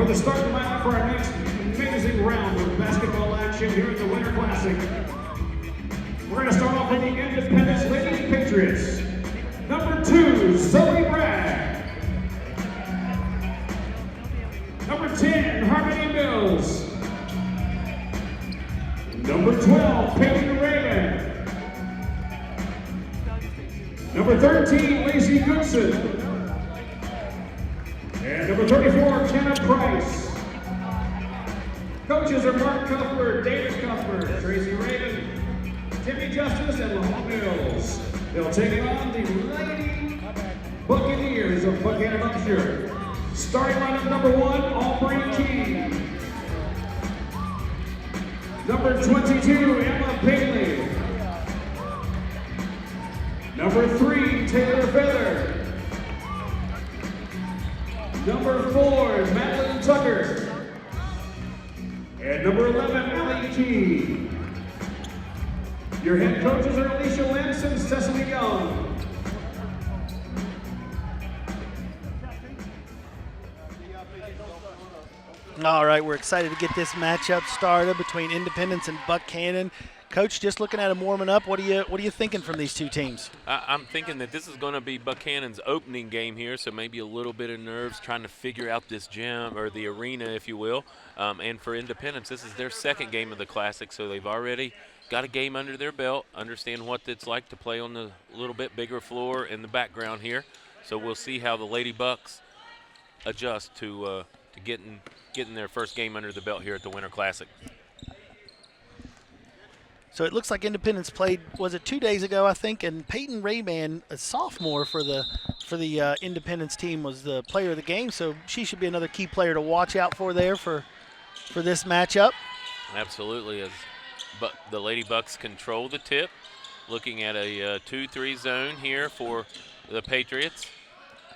for the start lineup for our next amazing round of basketball action here at the Winter Classic. We're going to start off with the Independence Lady Patriots. Number 2, Zoe Bragg. Number 10, Harmony Mills. Number 12, Peyton Raymond. Number 13, Lacey Goodson. And number 34, Kenna Price. Coaches are Mark Cuthbert, David Cuthbert, Tracy Raven, Timmy Justice, and Lamont Mills. They'll take on the Lady Buccaneers of Buckhannon Upshur. Starting lineup number 1, Aubrey Key. Number 22, Emma Paley. Number 3, Taylor Feather. Number 4, Madeline Tucker. And number 11, Allie Key. Your head coaches are Alicia Lentz and Cecily Young. All right, we're excited to get this matchup started between Independence and Buckhannon. Coach, just looking at them warming up, what are you thinking from these two teams? I'm thinking that this is going to be Buckhannon's opening game here, so maybe a little bit of nerves trying to figure out this gym or the arena, if you will. And for Independence, this is their second game of the Classic, so they've already got a game under their belt, understand what it's like to play on the little bit bigger floor in the background here. So we'll see how the Lady Bucks adjust to getting their first game under the belt here at the Winter Classic. So it looks like Independence played, was it 2 days ago, I think, and Peyton Rayman, a sophomore for the Independence team, was the player of the game, so she should be another key player to watch out for there for this matchup. Absolutely, but the Lady Bucks control the tip, looking at a 2-3 zone here for the Patriots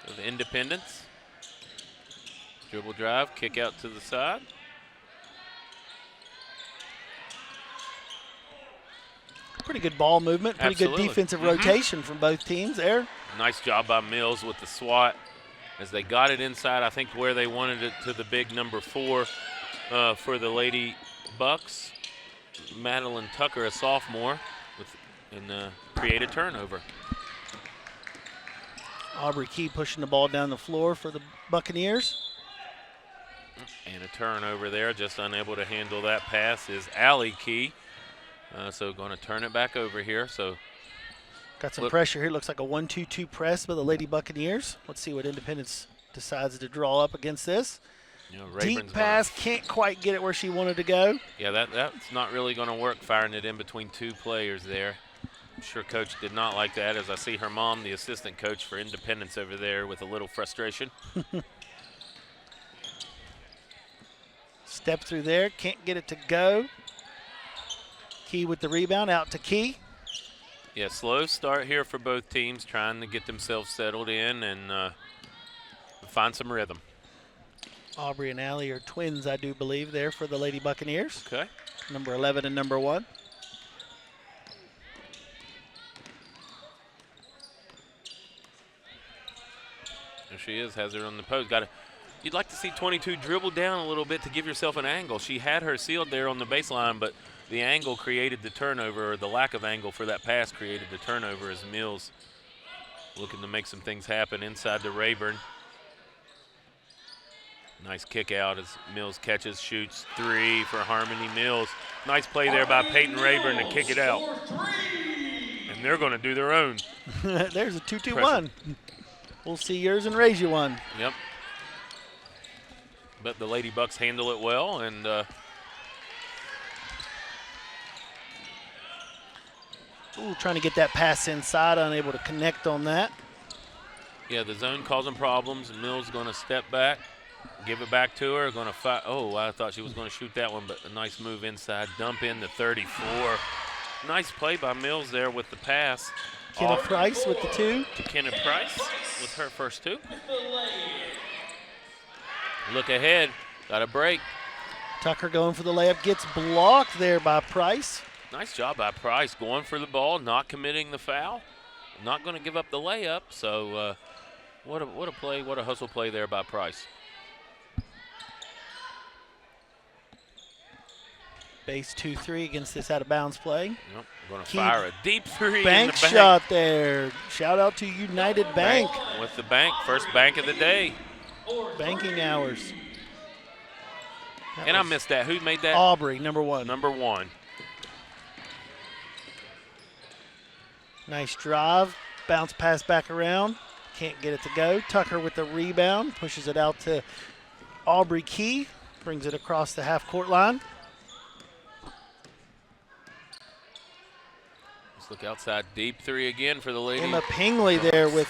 of Independence. Dribble drive, kick out to the side. Pretty good ball movement, pretty Absolutely. good defensive rotation from both teams there. Nice job by Mills with the swat as they got it inside, I think, where they wanted it to the big number 4 for the Lady Bucks. Madeline Tucker, a sophomore, and create a turnover. Aubrey Key pushing the ball down the floor for the Buccaneers. And a turnover there, just unable to handle that pass is Allie Key. So going to turn it back over here. So got some pressure here. Looks like a 1-2-2 press by the Lady Buccaneers. Let's see what Independence decides to draw up against this. You know, deep pass, can't quite get it where she wanted to go. Yeah, that's not really going to work, firing it in between two players there. I'm sure Coach did not like that, as I see her mom, the assistant coach for Independence, over there with a little frustration. Step through there, can't get it to go. Key with the rebound, out to Key. Yeah, slow start here for both teams, trying to get themselves settled in and find some rhythm. Aubrey and Allie are twins, I do believe, there for the Lady Buccaneers. Okay. Number 11 and number 1. There she is, has her on the post. You'd like to see 22 dribble down a little bit to give yourself an angle. She had her sealed there on the baseline, but the angle created the turnover, or the lack of angle for that pass created the turnover, as Mills looking to make some things happen inside to Rayburn. Nice kick out as Mills catches, shoots 3 for Harmony Mills. Nice play there by Peyton Rayburn to kick it out. And they're going to do their own. There's a 2-2-1. We'll see yours and raise you one. Yep. But the Lady Bucks handle it well, and trying to get that pass inside, unable to connect on that. Yeah, the zone causing problems. Mills going to step back, give it back to her, going to fight. Oh, I thought she was going to shoot that one, but a nice move inside, dump in to 34. Nice play by Mills there with the pass. Kenna Price with the 2. To Kenna Price with her first 2. Look ahead, got a break. Tucker going for the layup, gets blocked there by Price. Nice job by Price, going for the ball, not committing the foul, not going to give up the layup. So what a play, what a hustle play there by Price. Base 2-3 against this out of bounds play. Nope. Going to fire a deep three. Bank in the shot there. Shout out to United Bank. With the bank. First bank of the day. Banking hours. And I missed that. Who made that? Aubrey, number 1. Number 1. Nice drive. Bounce pass back around. Can't get it to go. Tucker with the rebound. Pushes it out to Aubrey Key. Brings it across the half-court line. Let's look outside. Deep three again for the lady. Emma Pingley there with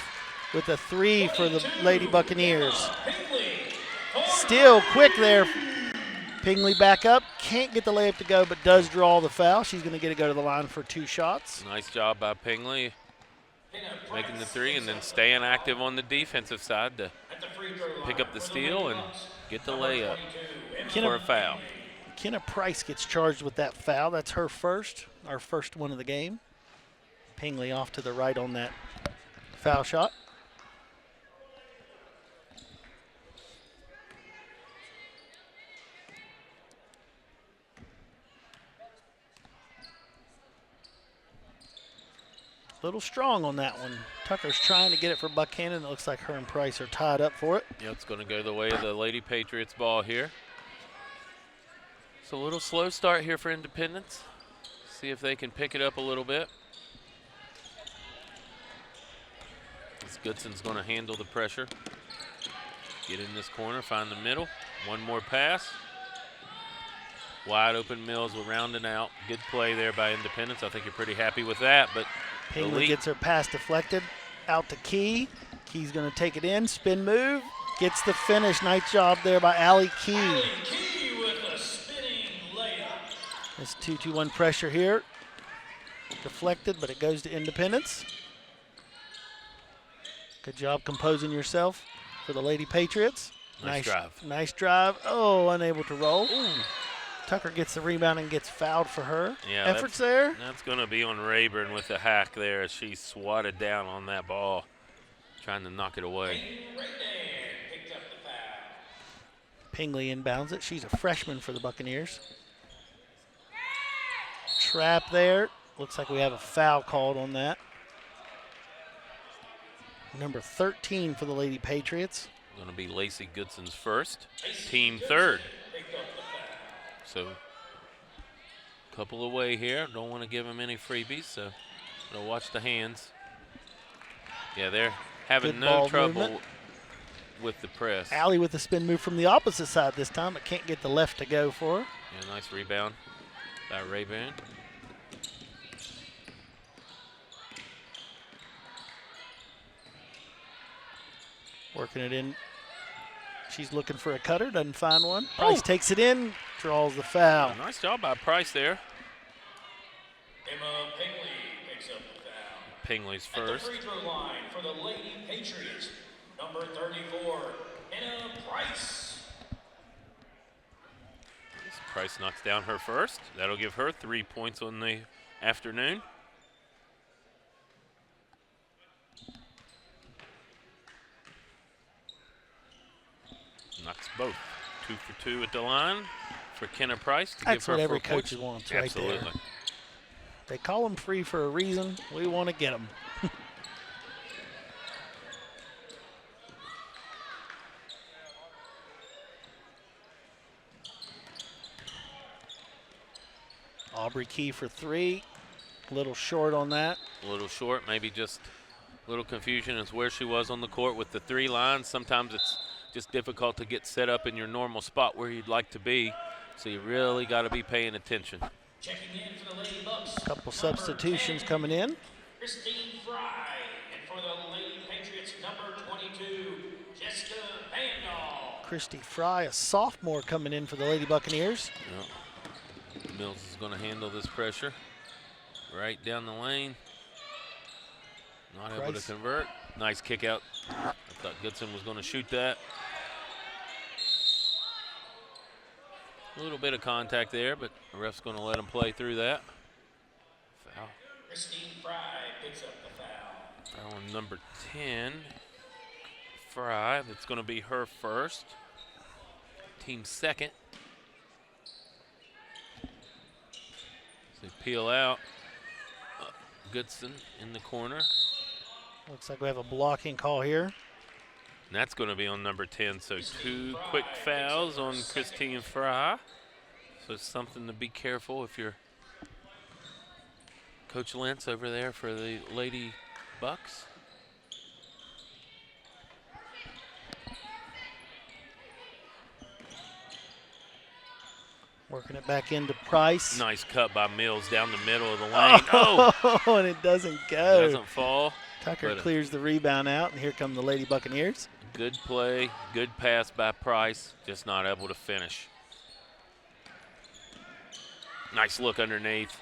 a 3 for the Lady Buccaneers. Still quick there. Pingley back up. Can't get the layup to go, but does draw the foul. She's going to get to go to the line for 2 shots. Nice job by Pingley. Making the 3 and then staying active on the defensive side to pick up the steal and get the layup for a foul. Kenna Price gets charged with that foul. That's her first, our first one of the game. Pingley off to the right on that foul shot. A little strong on that one. Tucker's trying to get it for Buckhannon. It looks like her and Price are tied up for it. Yeah, it's going to go the way of the Lady Patriots ball here. It's a little slow start here for Independence. See if they can pick it up a little bit. This Goodson's going to handle the pressure. Get in this corner, find the middle. One more pass. Wide open Mills will round and out. Good play there by Independence. I think you're pretty happy with that, but Pingley gets her pass deflected out to Key. Key's going to take it in, spin move, gets the finish. Nice job there by Allie Key. With a spinning layup. It's 2-2-1 pressure here. Deflected, but it goes to Independence. Good job composing yourself for the Lady Patriots. Nice drive. Nice drive. Oh, unable to roll. Ooh. Tucker gets the rebound and gets fouled for her. Yeah, efforts there. That's going to be on Rayburn with the hack there as she swatted down on that ball, trying to knock it away. Pingley inbounds it. She's a freshman for the Buccaneers. Trap there. Looks like we have a foul called on that. Number 13 for the Lady Patriots. Going to be Lacey Goodson's first, team third. So, couple away here. Don't want to give them any freebies, so gotta watch the hands. Yeah, they're having no trouble movement with the press. Allie with the spin move from the opposite side this time, but can't get the left to go for her. Yeah, nice rebound by Rayburn. Working it in. She's looking for a cutter, doesn't find one. Price takes it in, draws the foul. Oh, nice job by Price there. Emma Pingley picks up the foul. Pingley's first. At the free throw line for the Lady Patriots, number 34, Emma Price. Price knocks down her first. That'll give her 3 points on the afternoon. Knocks both. 2 for 2 at the line for Kenna Price to That's give her what every 4 coach points. wants right there. Absolutely. They call them free for a reason. We want to get them. Aubrey Key for 3. A little short on that. A little short, maybe just a little confusion as where she was on the court with the 3 lines. Sometimes it's just difficult to get set up in your normal spot where you'd like to be, so you really got to be paying attention. Checking in for the Lady Bucks. Couple substitutions coming in. Christine Fry, and for the Lady Patriots, number 22, Jessica Vandal. Christy Fry, a sophomore, coming in for the Lady Buccaneers. Yep. Mills is going to handle this pressure. Right down the lane. Not able to convert. Nice kick out. I thought Goodson was going to shoot that. A little bit of contact there, but the ref's going to let him play through that. Foul. Christine Fry picks up the foul. Foul on number 10. Fry, that's going to be her first. Team second. peel out. Goodson in the corner. Looks like we have a blocking call here. And that's going to be on number 10. So 2 quick fouls on Christine Fry. So something to be careful if you're Coach Lentz over there for the Lady Bucks. Working it back into Price. Nice cut by Mills down the middle of the lane. Oh! And it doesn't go. Doesn't fall. Tucker clears the rebound out, and here come the Lady Buccaneers. Good play, good pass by Price, just not able to finish. Nice look underneath.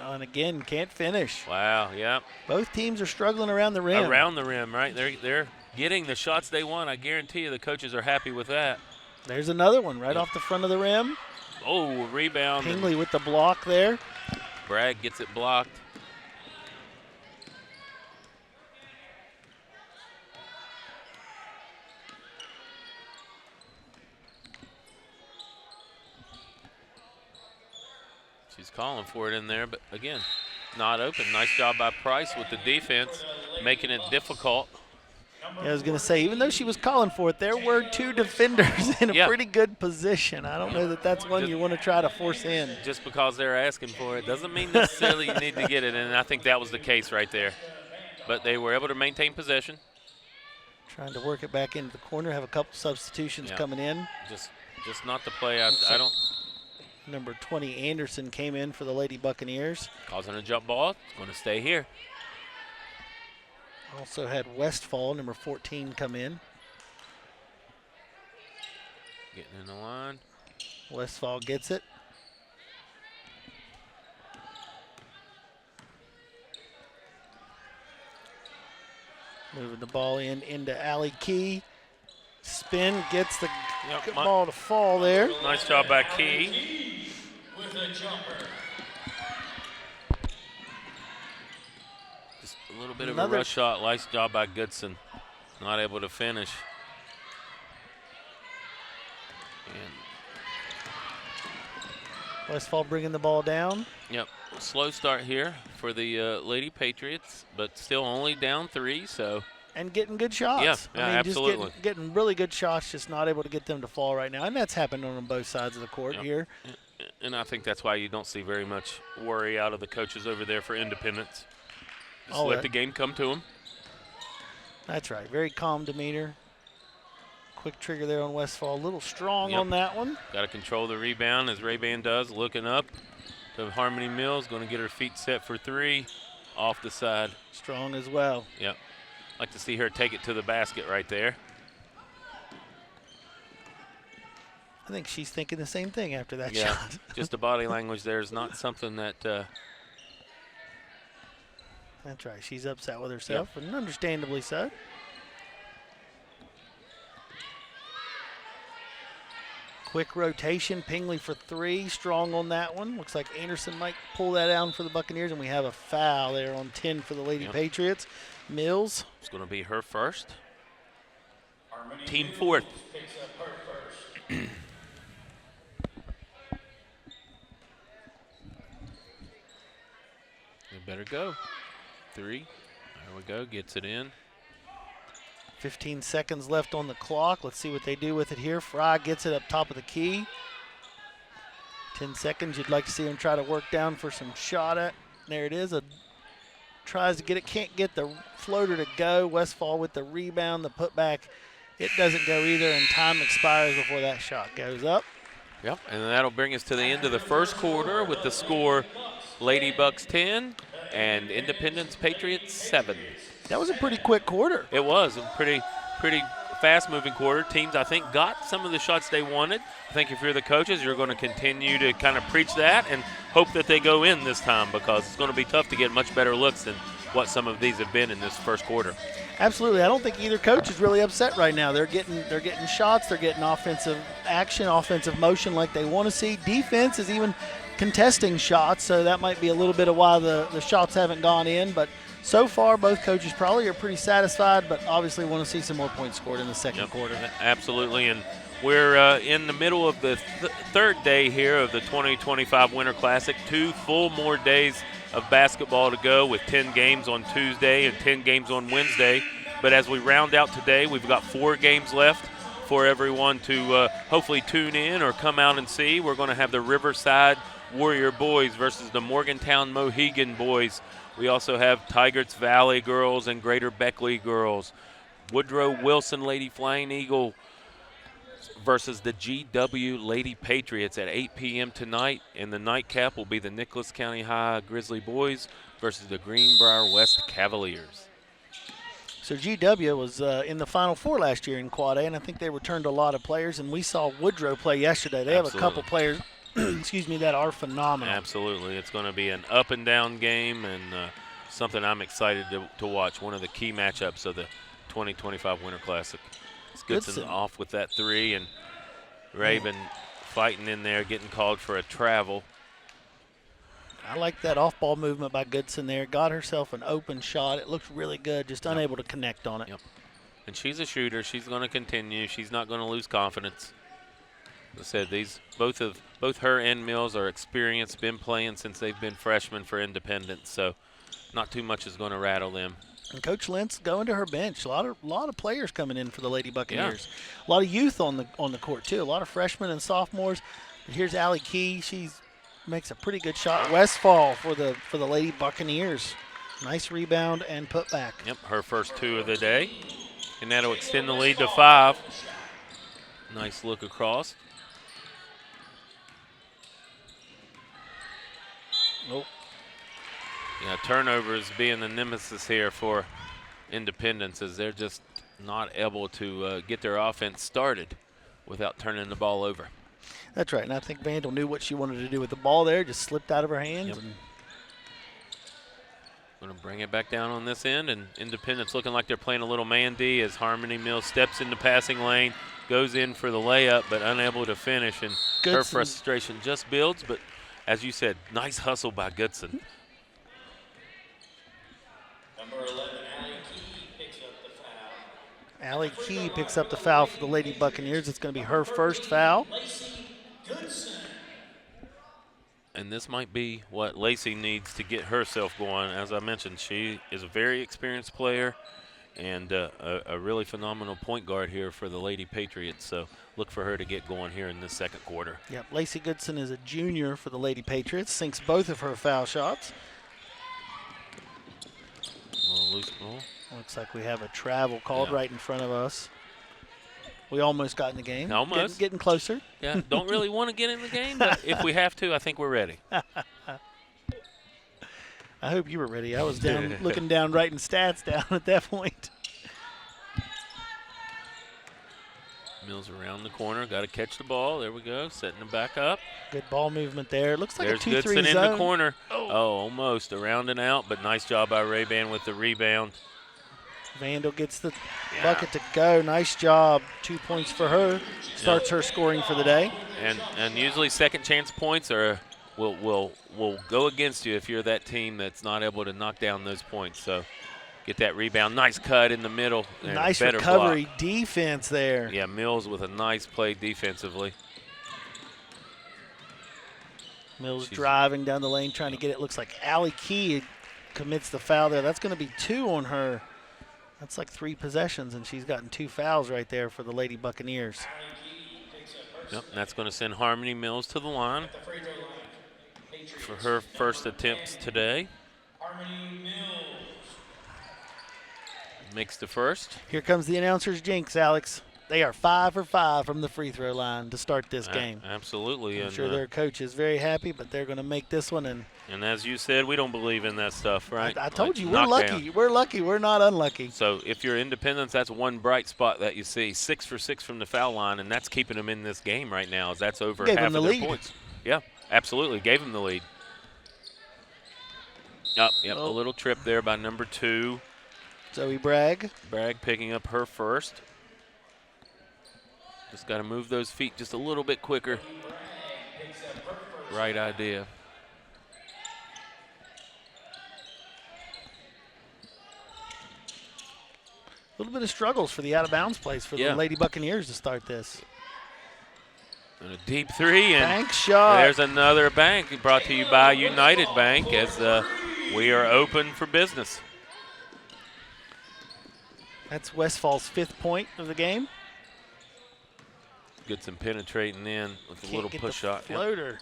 Oh, and again, can't finish. Wow, yeah. Both teams are struggling around the rim. Around the rim, right? They're getting the shots they want. I guarantee you the coaches are happy with that. There's another one right off the front of the rim. Oh, rebound. Pingley with the block there. Bragg gets it blocked. She's calling for it in there, but again, not open. Nice job by Price with the defense, making it difficult. Yeah, I was going to say, even though she was calling for it, there were 2 defenders in a pretty good position. I don't know that that's one you want to try to force in. Just because they're asking for it doesn't mean necessarily you need to get it, and I think that was the case right there. But they were able to maintain possession. Trying to work it back into the corner, have a couple substitutions coming in. Just not the play. I don't. Number 20, Anderson, came in for the Lady Buccaneers. Causing a jump ball. It's going to stay here. Also had Westfall, number 14, come in. Getting in the line. Westfall gets it. Moving the ball into Allie Key. Spin, gets the ball to fall there. Nice job by Key. With a jumper. Just a little bit of a rush shot. Nice job by Goodson. Not able to finish. And Westfall bringing the ball down. Yep, slow start here for the Lady Patriots, but still only down 3, so. And getting good shots. Yeah, I mean, absolutely. Just getting really good shots, just not able to get them to fall right now. And that's happened on both sides of the court here. And I think that's why you don't see very much worry out of the coaches over there for Independence. Just let the game come to them. That's right. Very calm demeanor. Quick trigger there on Westfall. A little strong on that one. Got to control the rebound as Ray-Ban does. Looking up to Harmony Mills. Going to get her feet set for 3 off the side. Strong as well. Yep. Like to see her take it to the basket right there. I think she's thinking the same thing after that shot. Just the body language there is not something that. That's right. She's upset with herself, and understandably so. Quick rotation. Pingley for 3. Strong on that one. Looks like Anderson might pull that down for the Buccaneers, and we have a foul there on 10 for the Lady Patriots. Mills. It's going to be her first. Team 4th. They better go. 3. There we go. Gets it in. 15 seconds left on the clock. Let's see what they do with it here. Fry gets it up top of the key. 10 seconds. You'd like to see him try to work down for some shot at. There it is. Tries to get it. Can't get the floater to go. Westfall with the rebound. The putback. It doesn't go either, and time expires before that shot goes up. Yep, and that'll bring us to the end of the first quarter with the score Lady Bucks 10 and Independence Patriots 7. That was a pretty quick quarter. It was a pretty fast-moving quarter. Teams, I think, got some of the shots they wanted. I think if you're the coaches, you're going to continue to kind of preach that and hope that they go in this time, because it's going to be tough to get much better looks than what some of these have been in this first quarter. Absolutely. I don't think either coach is really upset right now. They're getting shots. They're getting offensive action, offensive motion like they want to see. Defense is even contesting shots, so that might be a little bit of why the shots haven't gone in. But So far, both coaches probably are pretty satisfied, but obviously want to see some more points scored in the second quarter. Absolutely, and we're in the middle of the third day here of the 2025 Winter Classic. 2 full more days of basketball to go with 10 games on Tuesday and 10 games on Wednesday. But as we round out today, we've got 4 games left for everyone to hopefully tune in or come out and see. We're going to have the Riverside Warrior boys versus the Morgantown Mohegan boys. We also have Tigard's Valley girls and Greater Beckley girls. Woodrow Wilson Lady Flying Eagle versus the GW Lady Patriots at 8 p.m. tonight. And the nightcap will be the Nicholas County High Grizzly boys versus the Greenbrier West Cavaliers. So GW was in the Final Four last year in Quad A, and I think they returned a lot of players. And we saw Woodrow play yesterday. They have a couple players, excuse me, that are phenomenal. Absolutely. It's going to be an up and down game and something I'm excited to watch. One of the key matchups of the 2025 Winter Classic. Goodson off with that 3, and Raven fighting in there, getting called for a travel. I like that off-ball movement by Goodson there. Got herself an open shot. It looked really good, just unable to connect on it. Yep. And she's a shooter. She's going to continue. She's not going to lose confidence. As I said, both her and Mills are experienced, been playing since they've been freshmen for Independence, so not too much is going to rattle them. And Coach Lentz going to her bench. A lot of players coming in for the Lady Buccaneers. Yeah. A lot of youth on the court too. A lot of freshmen and sophomores. But here's Allie Key. She makes a pretty good shot. Westfall for the Lady Buccaneers. Nice rebound and put back. Yep, her first 2 of the day, and that'll extend the lead to 5. Nice look across. Nope. Yeah, turnovers being the nemesis here for Independence, as they're just not able to get their offense started without turning the ball over. That's right, and I think Vandal knew what she wanted to do with the ball there, just slipped out of her hands. Yep. Going to bring it back down on this end, and Independence looking like they're playing a little man-D as Harmony Mills steps in the passing lane, goes in for the layup, but unable to finish, and Goodson. Her frustration just builds, but as you said, nice hustle by Goodson. Number 11, Allie Key picks up the foul. Allie Key picks up the foul for the Lady Buccaneers. It's going to be her first foul. And this might be what Lacey needs to get herself going. As I mentioned, she is a very experienced player and a really phenomenal point guard here for the Lady Patriots. So look for her to get going here in this second quarter. Yep, Lacey Goodson is a junior for the Lady Patriots, sinks both of her foul shots. A little loose ball. Looks like we have a travel called right in front of us. We almost got in the game. Almost. Getting closer. Yeah, don't really want to get in the game, but if we have to, I think we're ready. I hope you were ready. I was down looking down, writing stats down at that point. Mills around the corner, got to catch the ball. There we go, setting it back up. Good ball movement there. Looks like There's a 2-3 Goodson zone. in the corner. Oh, almost around and out, but nice job by Ray-Ban with the rebound. Vandal gets the bucket to go. Nice job. 2 points for her. Starts her scoring for the day. And usually second chance points will go against you if you're that team that's not able to knock down those points. So get that rebound. Nice cut in the middle. And nice better recovery block. defense there. Yeah, Mills with a nice play defensively. Mills driving down the lane trying to get it. Looks like Allie Key commits the foul there. That's going to be 2 on her. That's like 3 possessions, and she's gotten 2 fouls right there for the Lady Buccaneers. Yep, that's going to send Harmony Mills to the line for her first attempts today. Makes the first. Here comes the announcer's jinx, Alex. They are 5 for 5 from the free throw line to start this game. Absolutely. I'm sure their coach is very happy, but they're going to make this one. And as you said, we don't believe in that stuff, right? I told you, we're lucky. We're lucky. We're not unlucky. So if you're Independence, that's one bright spot that you see. 6 for 6 from the foul line, and that's keeping them in this game right now, as that's over half of their points. Yeah, absolutely. Gave them the lead. A little trip there by number 2. Zoe Bragg. Bragg picking up her first. Just got to move those feet just a little bit quicker. Right idea. little bit of struggles for the out-of-bounds plays for the Lady Buccaneers to start this. And a deep three, and bank shot. There's another bank brought to you by United Bank as we are open for business. That's Westfall's 5th point of the game. Goodson penetrating in with a little push shot. Floater. Yep.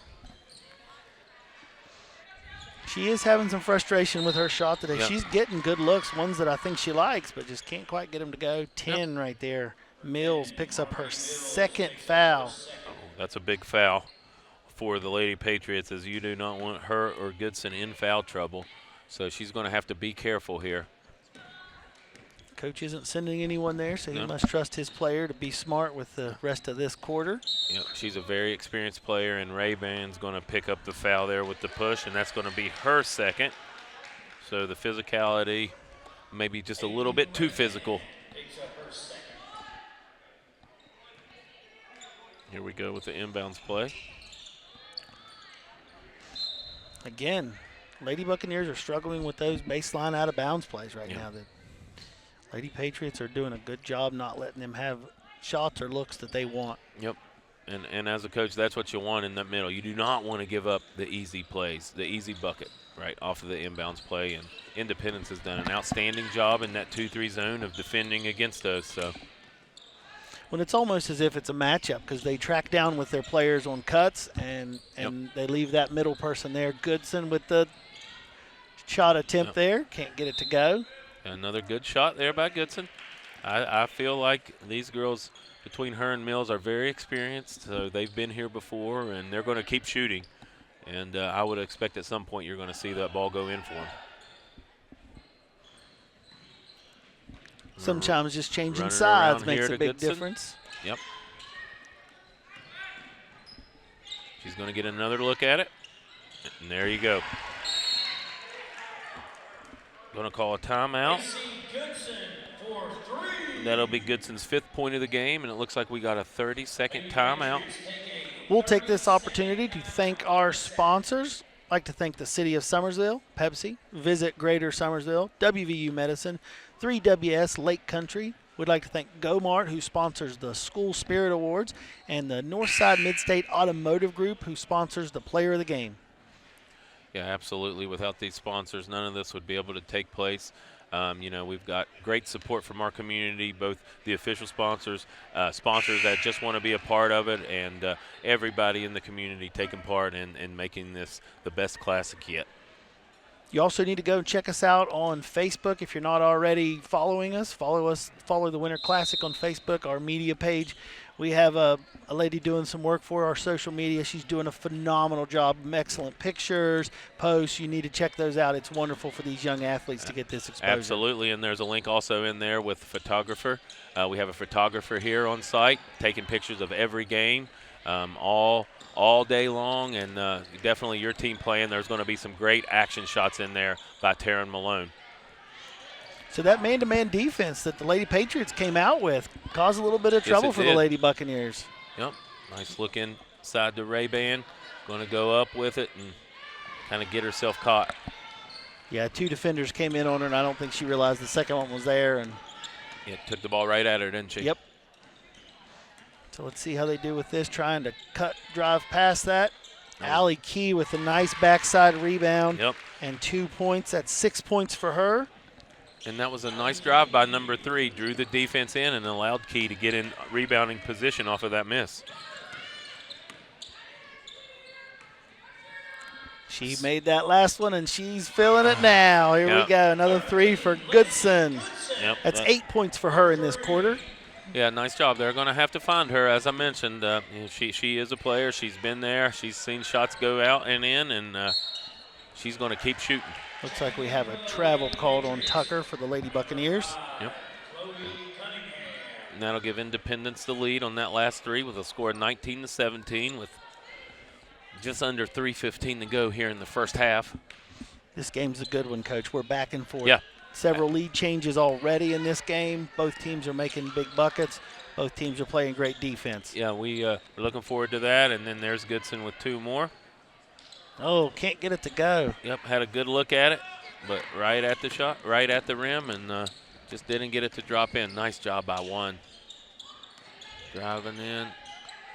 She is having some frustration with her shot today. Yep. She's getting good looks, ones that I think she likes, but just can't quite get them to go. 10 right there. Mills picks up her 2nd foul. Oh, that's a big foul for the Lady Patriots, as you do not want her or Goodson in foul trouble. So she's going to have to be careful here. Coach isn't sending anyone there, so he must trust his player to be smart with the rest of this quarter. Yep, she's a very experienced player, and Ray-Ban's going to pick up the foul there with the push, and that's going to be her 2nd. So the physicality, maybe just a little bit too physical. Here we go with the inbounds play. Again, Lady Buccaneers are struggling with those baseline out-of-bounds plays right now. The Lady Patriots are doing a good job not letting them have shots or looks that they want. Yep. And as a coach, that's what you want in the middle. You do not want to give up the easy plays, the easy bucket, right, off of the inbounds play. And Independence has done an outstanding job in that 2-3 zone of defending against those. So, when it's almost as if it's a matchup because they track down with their players on cuts and they leave that middle person there. Goodson with the shot attempt there. Can't get it to go. Another good shot there by Goodson. I feel like these girls between her and Mills are very experienced, so they've been here before, and they're going to keep shooting. And I would expect at some point you're going to see that ball go in for them. Sometimes just changing sides makes a big difference. Yep. She's going to get another look at it. And there you go. Going to call a timeout. That'll be Goodson's 5th point of the game, and it looks like we got a 30-second timeout. We'll take this opportunity to thank our sponsors. I'd like to thank the City of Summersville, Pepsi, Visit Greater Summersville, WVU Medicine, 3WS Lake Country. We'd like to thank GoMart, who sponsors the School Spirit Awards, and the Northside Midstate Automotive Group, who sponsors the Player of the Game. Yeah, absolutely. Without these sponsors, none of this would be able to take place. You know, we've got great support from our community, both the official sponsors, sponsors that just want to be a part of it, and everybody in the community taking part in making this the best classic yet. You also need to go and check us out on Facebook if you're not already following us. Follow the Winter Classic on Facebook, our media page. We have a lady doing some work for our social media. She's doing a phenomenal job, excellent pictures, posts. You need to check those out. It's wonderful for these young athletes to get this exposure. Absolutely, and there's a link also in there with photographer. We have a photographer here on site taking pictures of every game all day long, and definitely your team playing. There's going to be some great action shots in there by Taryn Malone. So that man-to-man defense that the Lady Patriots came out with caused a little bit of trouble for the Lady Buccaneers. Yep, nice look inside the Ray-Ban. Going to go up with it and kind of get herself caught. Yeah, 2 defenders came in on her, and I don't think she realized the second one was there. And it took the ball right at her, didn't she? Yep. So let's see how they do with this, trying to drive past that. Allie Key with a nice backside rebound. Yep. And 2 points. That's 6 points for her. And that was a nice drive by number 3. Drew the defense in and allowed Key to get in rebounding position off of that miss. She made that last one, and she's feeling it now. Here we go. Another 3 for Goodson. Yep. That's 8 points for her in this quarter. Yeah, nice job. They're going to have to find her. As I mentioned, she is a player. She's been there. She's seen shots go out and in, and she's going to keep shooting. Looks like we have a travel called on Tucker for the Lady Buccaneers. Yep. And that'll give Independence the lead on that last 3 with a score of 19-17 with just under 3:15 to go here in the first half. This game's a good one, Coach. We're back and forth. Yeah. Several lead changes already in this game. Both teams are making big buckets. Both teams are playing great defense. Yeah, we're looking forward to that. And then there's Goodson with 2 more. Oh, can't get it to go. Yep, had a good look at it, but right at the shot, right at the rim, and Just didn't get it to drop in. Nice job by one. Driving in.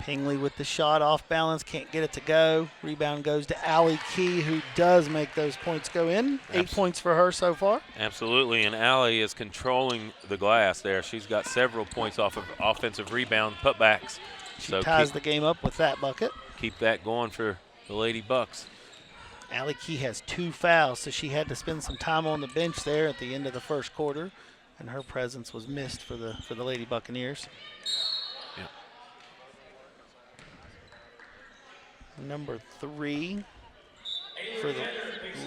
Pingley with the shot off balance, can't get it to go. Rebound goes to Allie Key, who does make those points go in. 8 points for her so far. Absolutely, and Allie is controlling the glass there. She's got several points off of offensive rebound putbacks. She ties the game up with that bucket. Keep that going for the Lady Bucks. Allie Key has 2 fouls, so she had to spend some time on the bench there at the end of the first quarter, and her presence was missed for the Lady Buccaneers. Yeah. Number 3 for the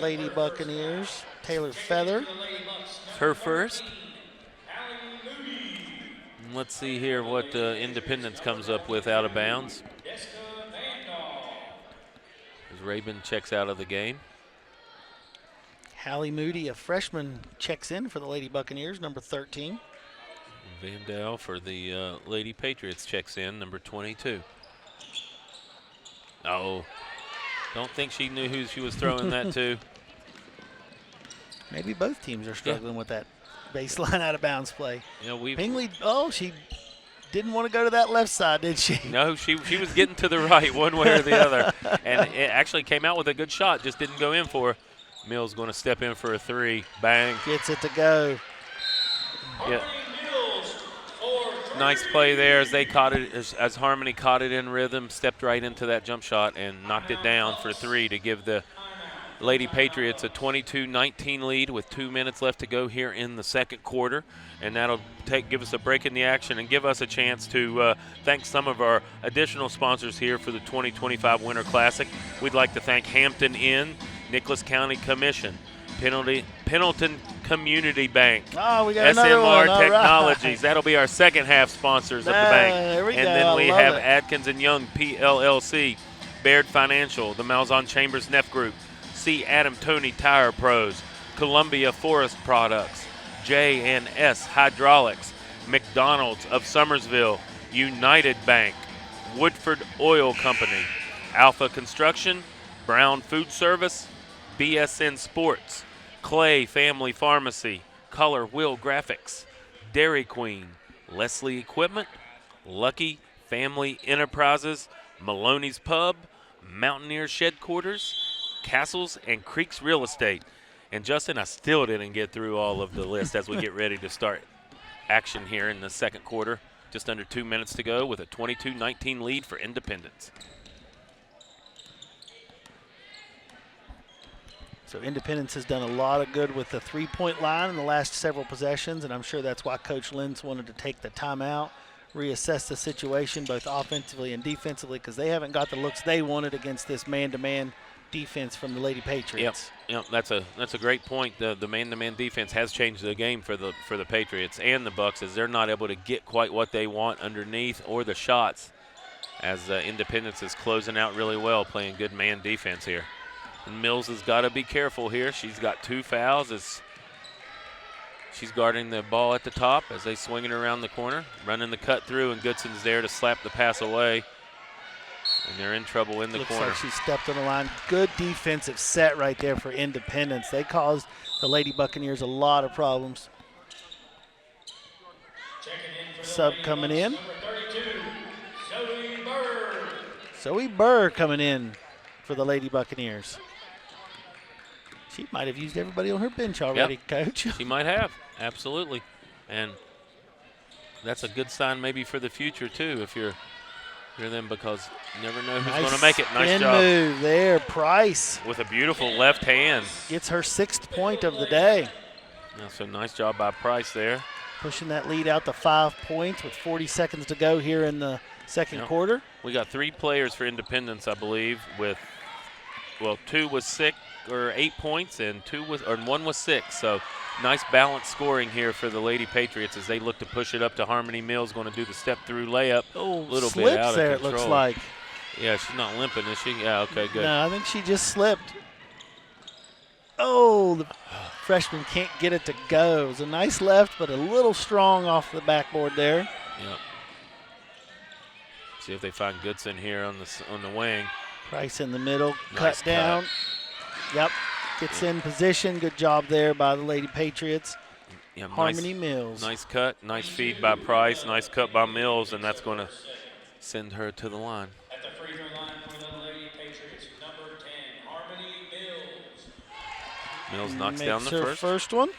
Lady Buccaneers, Taylor Feather. Her first. Let's see here what Independence comes up with out of bounds. As Rabin checks out of the game. Hallie Moody, a freshman, checks in for the Lady Buccaneers, number 13. Vandal for the Lady Patriots checks in, number 22. Oh, don't think she knew who she was throwing that to. Maybe both teams are struggling with that baseline out of bounds play. Yeah, Pingley, she didn't want to go to that left side, did she? No, she was getting to the right one way or the other. And it actually came out with a good shot, just didn't go in for her. Mills going to step in for a 3. Bang. Gets it to go. Yeah. Nice play there as they caught it, as Harmony caught it in rhythm, stepped right into that jump shot and knocked it down for 3 to give the Lady Patriots a 22-19 lead with 2 minutes left to go here in the second quarter. And that'll give us a break in the action and give us a chance to thank some of our additional sponsors here for the 2025 Winter Classic. We'd like to thank Hampton Inn, Nicholas County Commission, Pendleton Community Bank, oh, we got another one. SMR Technologies. Right. That'll be our second half sponsors of the bank. There we and go. then we have Atkins & Young PLLC, Baird Financial, the Malzahn Chambers Neff Group, C. Adam Tony Tire Pros, Columbia Forest Products, J&S Hydraulics, McDonald's of Summersville, United Bank, Woodford Oil Company, Alpha Construction, Brown Food Service, BSN Sports, Clay Family Pharmacy, Color Wheel Graphics, Dairy Queen, Leslie Equipment, Lucky Family Enterprises, Maloney's Pub, Mountaineer Shed Quarters, Castles and Creeks Real Estate. And Justin, I still didn't get through all of the list as we get ready to start action here in the second quarter. Just under 2 minutes to go with a 22-19 lead for Independence. So Independence has done a lot of good with the three-point line in the last several possessions, and I'm sure that's why Coach Lentz wanted to take the timeout, reassess the situation both offensively and defensively, because they haven't got the looks they wanted against this man-to-man defense from the Lady Patriots. Yep, that's a great point. The man-to-man defense has changed the game for the Patriots and the Bucks, as they're not able to get quite what they want underneath or the shots, as Independence is closing out really well, playing good man defense here. And Mills has got to be careful here. She's got 2 fouls as she's guarding the ball at the top as they swing it around the corner, running the cut through, and Goodson's there to slap the pass away. And they're in trouble in the corner. Looks like she stepped on the line. Good defensive set right there for Independence. They caused the Lady Buccaneers a lot of problems. Sub coming in. Zoe Burr coming in for the Lady Buccaneers. She might have used everybody on her bench already, yep. Coach. She might have, absolutely. And that's a good sign maybe for the future, too, if you're them, because you never know who's going to make it. Nice job. Move there, Price. With a beautiful left hand. Gets her 6th point of the day. Yeah, so nice job by Price there. Pushing that lead out to 5 points with 40 seconds to go here in the second quarter. We got 3 players for Independence, I believe, with, well, 2 was 6 or 8 points and 1 was 6. So nice balanced scoring here for the Lady Patriots as they look to push it up to Harmony Mills, going to do the step-through layup. Oh, a little bit out there, of control. It looks like. Yeah, she's not limping, is she? Yeah, okay, good. No, I think she just slipped. Oh, the freshman can't get it to go. It was a nice left, but a little strong off the backboard there. Yep. See if they find Goodson here on the wing. Price in the middle, Nice cut down. Yep, gets in position. Good job there by the Lady Patriots. Yeah, Harmony Mills. Nice cut, nice feed by Price, nice cut by Mills, and that's going to send her to the line. At the free throw line for the Lady Patriots, number 10, Harmony Mills. Mills knocks Makes down the her first. one.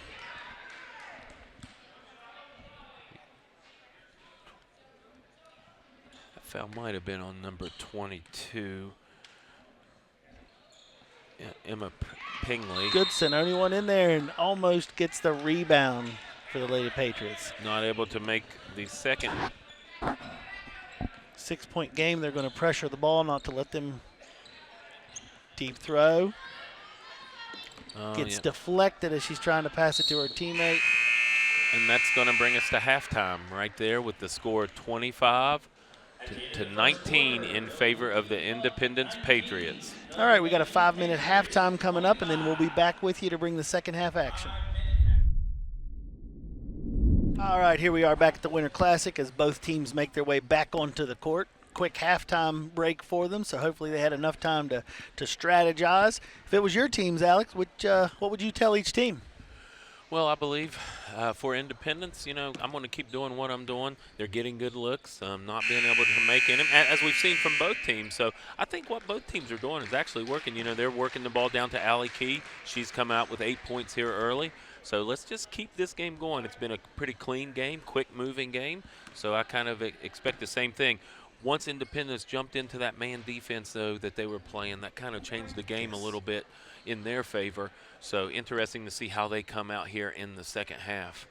That foul might have been on number 22. Yeah, Emma Pingley. Goodson, only one in there, and almost gets the rebound for the Lady Patriots. Not able to make the second. 6-point game. They're going to pressure the ball, not to let them deep throw. Gets deflected as she's trying to pass it to her teammate. And that's going to bring us to halftime right there with the score 25 to 19 in favor of the Independence Patriots. All right, we got a 5-minute halftime coming up, and then we'll be back with you to bring the second half action. All right, here we are back at the Winter Classic as both teams make their way back onto the court. Quick halftime break for them, so hopefully they had enough time to strategize. If it was your teams, Alex, what would you tell each team? Well, I believe for Independence, I'm going to keep doing what I'm doing. They're getting good looks, not being able to make in them, as we've seen from both teams. So I think what both teams are doing is actually working. They're working the ball down to Allie Key. She's come out with 8 points here early. So let's just keep this game going. It's been a pretty clean game, quick-moving game. So I kind of expect the same thing. Once Independence jumped into that man defense, though, that they were playing, that kind of changed the game a little bit in their favor. So interesting to see how they come out here in the second half.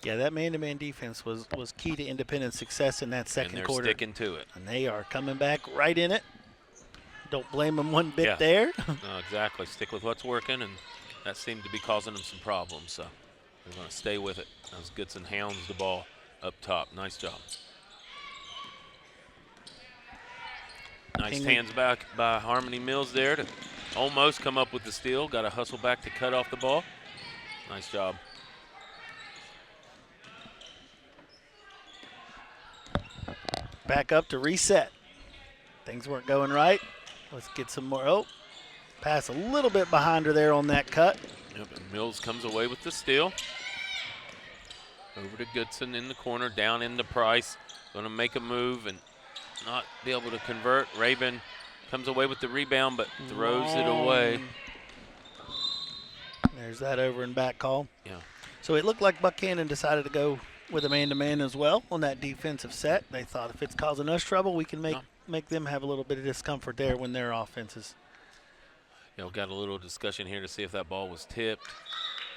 Yeah, that man-to-man defense was key to Independence success in that second quarter. And they're sticking to it. And they are coming back right in it. Don't blame them one bit there. No, exactly. Stick with what's working, and that seemed to be causing them some problems. So they're going to stay with it as Goodson hounds the ball up top. Nice job. Nice hands back by Harmony Mills there to almost come up with the steal. Got to hustle back to cut off the ball. Nice job. Back up to reset. Things weren't going right. Let's get some more. Oh, pass a little bit behind her there on that cut. Yep, and Mills comes away with the steal. Over to Goodson in the corner, down into Price. Going to make a move and not be able to convert. Rabin comes away with the rebound, but throws it away. There's that over and back call. Yeah. So it looked like Buckhannon decided to go with a man-to-man as well on that defensive set. They thought if it's causing us trouble, we can make them have a little bit of discomfort there when their offenses. Yeah, we got a little discussion here to see if that ball was tipped.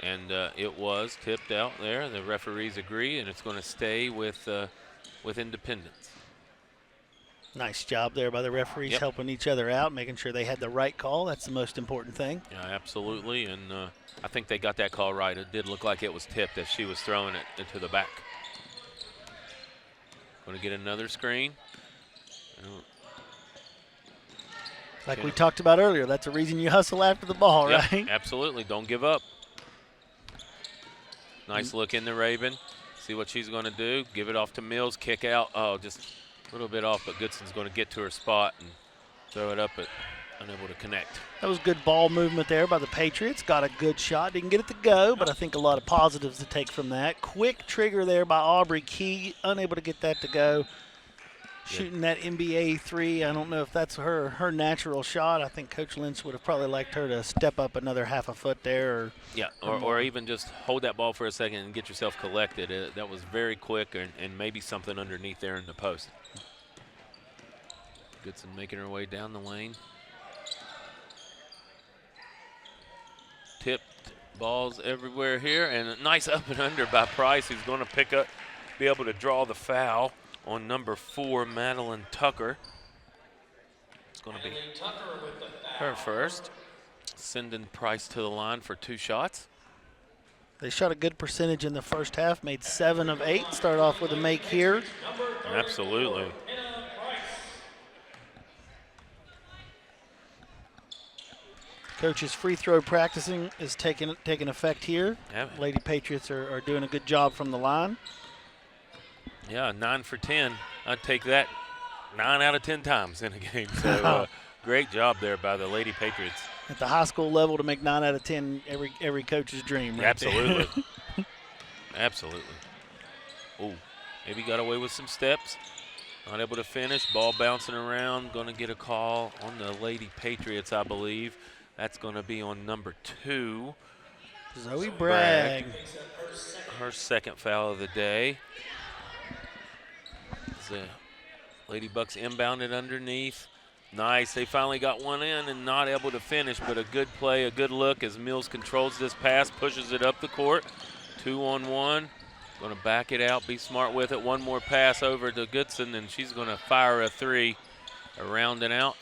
And it was tipped out there. The referees agree, and it's going to stay with Independence. Nice job there by the referees, helping each other out, making sure they had the right call. That's the most important thing. Yeah, absolutely, and I think they got that call right. It did look like it was tipped as she was throwing it into the back. Going to get another screen. Like we talked about earlier, that's the reason you hustle after the ball, right? Absolutely. Don't give up. Nice look in the Rabin. See what she's going to do. Give it off to Mills. Kick out. Oh, just a little bit off, but Goodson's going to get to her spot and throw it up, but unable to connect. That was good ball movement there by the Patriots. Got a good shot. Didn't get it to go, but I think a lot of positives to take from that. Quick trigger there by Aubrey Key. Unable to get that to go. Shooting that NBA three. I don't know if that's her natural shot. I think Coach Lynch would have probably liked her to step up another half a foot there. Or even just hold that ball for a second and get yourself collected. That was very quick, and maybe something underneath there in the post. Goodson making her way down the lane. Tipped balls everywhere here, and a nice up and under by Price, who's going to be able to draw the foul on number 4, Madeline Tucker. It's going to be her first. Sending Price to the line for 2 shots. They shot a good percentage in the first half, made 7 of 8. Start off with a make here. Absolutely. Coach's free throw practicing is taking effect here. Yeah. Lady Patriots are doing a good job from the line. Yeah, 9 for 10. I'd take that 9 out of 10 times in a game. So great job there by the Lady Patriots At the high school level, to make 9 out of 10, every coach's dream. Right Absolutely. Absolutely. Oh, maybe got away with some steps. Not able to finish. Ball bouncing around. Going to get a call on the Lady Patriots, I believe. That's going to be on number 2. Zoe Bragg. Her second foul of the day. The Lady Bucks inbounded underneath. Nice. They finally got one in and not able to finish, but a good play, a good look as Mills controls this pass, pushes it up the court. 2-on-1. Going to back it out, be smart with it. One more pass over to Goodson, and she's going to fire a 3 around and out.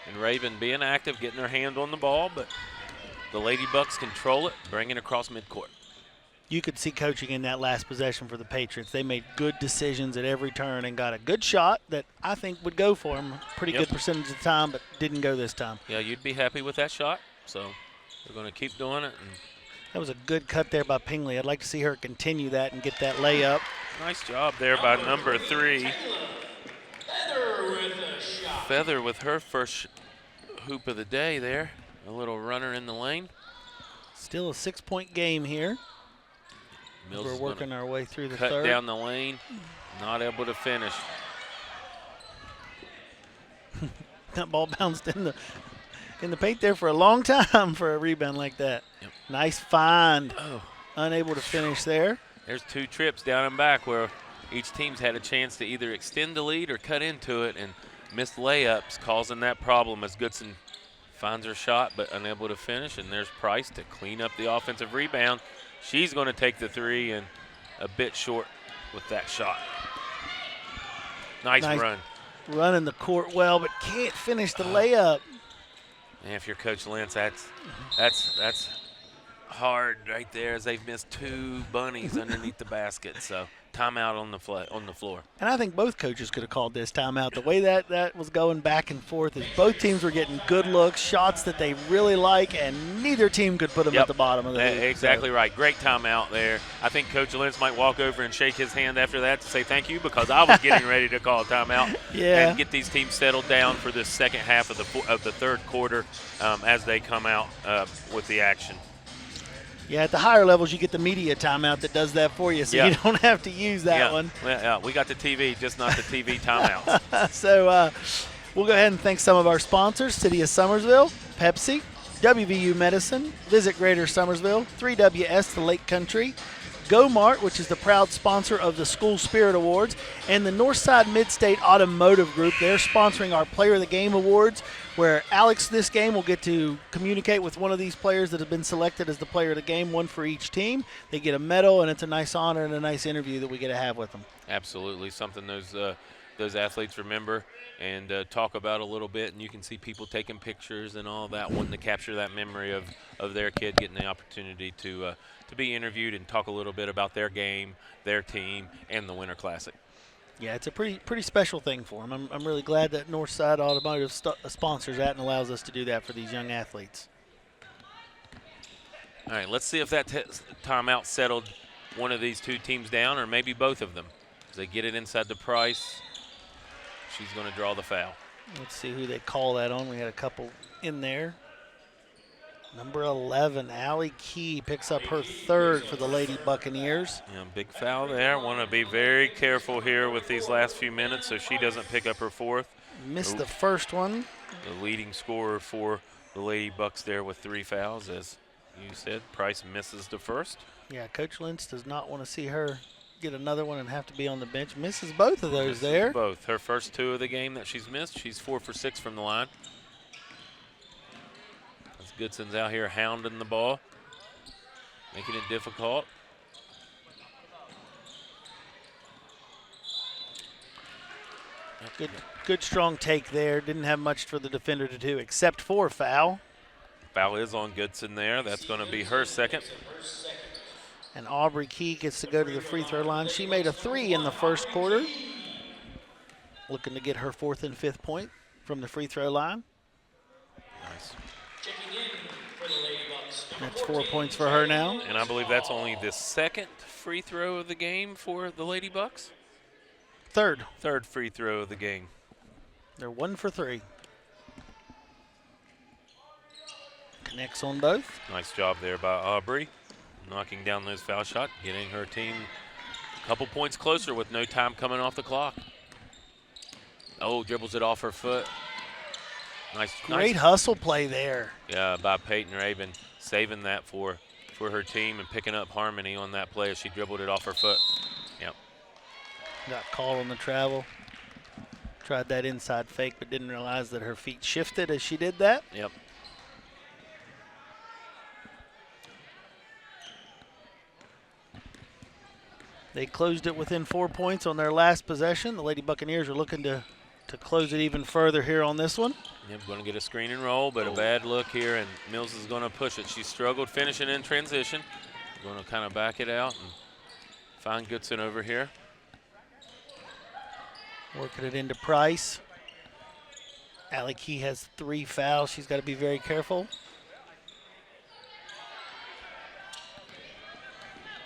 And Raven being active, getting her hand on the ball, but the Lady Bucks control it, bring it across midcourt. You could see coaching in that last possession for the Patriots. They made good decisions at every turn and got a good shot that I think would go for them. Pretty good percentage of the time, but didn't go this time. Yeah, you'd be happy with that shot. So they're going to keep doing it. And that was a good cut there by Pingley. I'd like to see her continue that and get that layup. nice job there by number 3. Feather with her first hoop of the day there. A little runner in the lane. Still a 6-point game here. Mills We're working our way through the cut third. down the lane, not able to finish. That ball bounced in the paint there for a long time for a rebound like that. Yep. Nice find. Oh. Unable to finish there. There's 2 trips down and back where each team's had a chance to either extend the lead or cut into it, and missed layups causing that problem as Goodson finds her shot but unable to finish. And there's Price to clean up the offensive rebound. She's going to take the 3 and a bit short with that shot. Nice run. Running the court well, but can't finish the layup. And if you're Coach Lentz, that's hard right there as they've missed 2 bunnies underneath the basket. So timeout on the floor. And I think both coaches could have called this timeout. The way that was going back and forth is both teams were getting good looks, shots that they really like, and neither team could put them at the bottom of the hoop. Exactly right. Great timeout there. I think Coach Lentz might walk over and shake his hand after that to say thank you, because I was getting ready to call a timeout and get these teams settled down for the second half of the third quarter as they come out with the action. Yeah, at the higher levels, you get the media timeout that does that for you, so you don't have to use that one. Yeah, we got the TV, just not the TV timeouts. So we'll go ahead and thank some of our sponsors: City of Summersville, Pepsi, WVU Medicine, Visit Greater Summersville, 3WS The Lake Country, GoMart, which is the proud sponsor of the School Spirit Awards, and the Northside Midstate Automotive Group. They're sponsoring our Player of the Game Awards, where Alex this game will get to communicate with one of these players that have been selected as the Player of the Game, one for each team. They get a medal, and it's a nice honor and a nice interview that we get to have with them. Absolutely, something those athletes remember and talk about a little bit, and you can see people taking pictures and all that, wanting to capture that memory of their kid getting the opportunity to be interviewed and talk a little bit about their game, their team, and the Winter Classic. Yeah, it's a pretty special thing for them. I'm really glad that Northside Automotive sponsors that and allows us to do that for these young athletes. All right, let's see if that timeout settled one of these 2 teams down, or maybe both of them. As they get it inside the Price, she's going to draw the foul. Let's see who they call that on. We had a couple in there. Number 11, Allie Key, picks up her 3rd for the Lady Buccaneers. Yeah, big foul there. Want to be very careful here with these last few minutes so she doesn't pick up her 4th. Missed the first one. The leading scorer for the Lady Bucks there with 3 fouls. As you said, Price misses the first. Yeah, Coach Lentz does not want to see her get another one and have to be on the bench. Misses both of those there. Both. Her first 2 of the game that she's missed. She's 4 for 6 from the line. Goodson's out here hounding the ball, making it difficult. Good strong take there. Didn't have much for the defender to do except for a foul. Foul is on Goodson there. That's going to be her 2nd. And Aubrey Key gets to go to the free throw line. She made a 3 in the first quarter. Looking to get her 4th and 5th point from the free throw line. Nice. That's 4 points for her now. And I believe that's only the 2nd free throw of the game for the Lady Bucks. 3rd. 3rd free throw of the game. They're 1 for 3. Connects on both. Nice job there by Aubrey, knocking down those foul shots, getting her team a couple points closer with no time coming off the clock. Oh, dribbles it off her foot. Great hustle play there. Yeah, by Peyton Raven, saving that for her team and picking up harmony on that play as she dribbled it off her foot. Yep. Got called on the travel. Tried that inside fake, but didn't realize that her feet shifted as she did that. Yep. They closed it within 4 points on their last possession. The Lady Buccaneers are looking to close it even further here on this one. Yep, going to get a screen and roll, but a bad look here, and Mills is going to push it. She struggled finishing in transition. Going to kind of back it out and find Goodson over here. Working it into Price. Allie Key has 3 fouls. She's got to be very careful.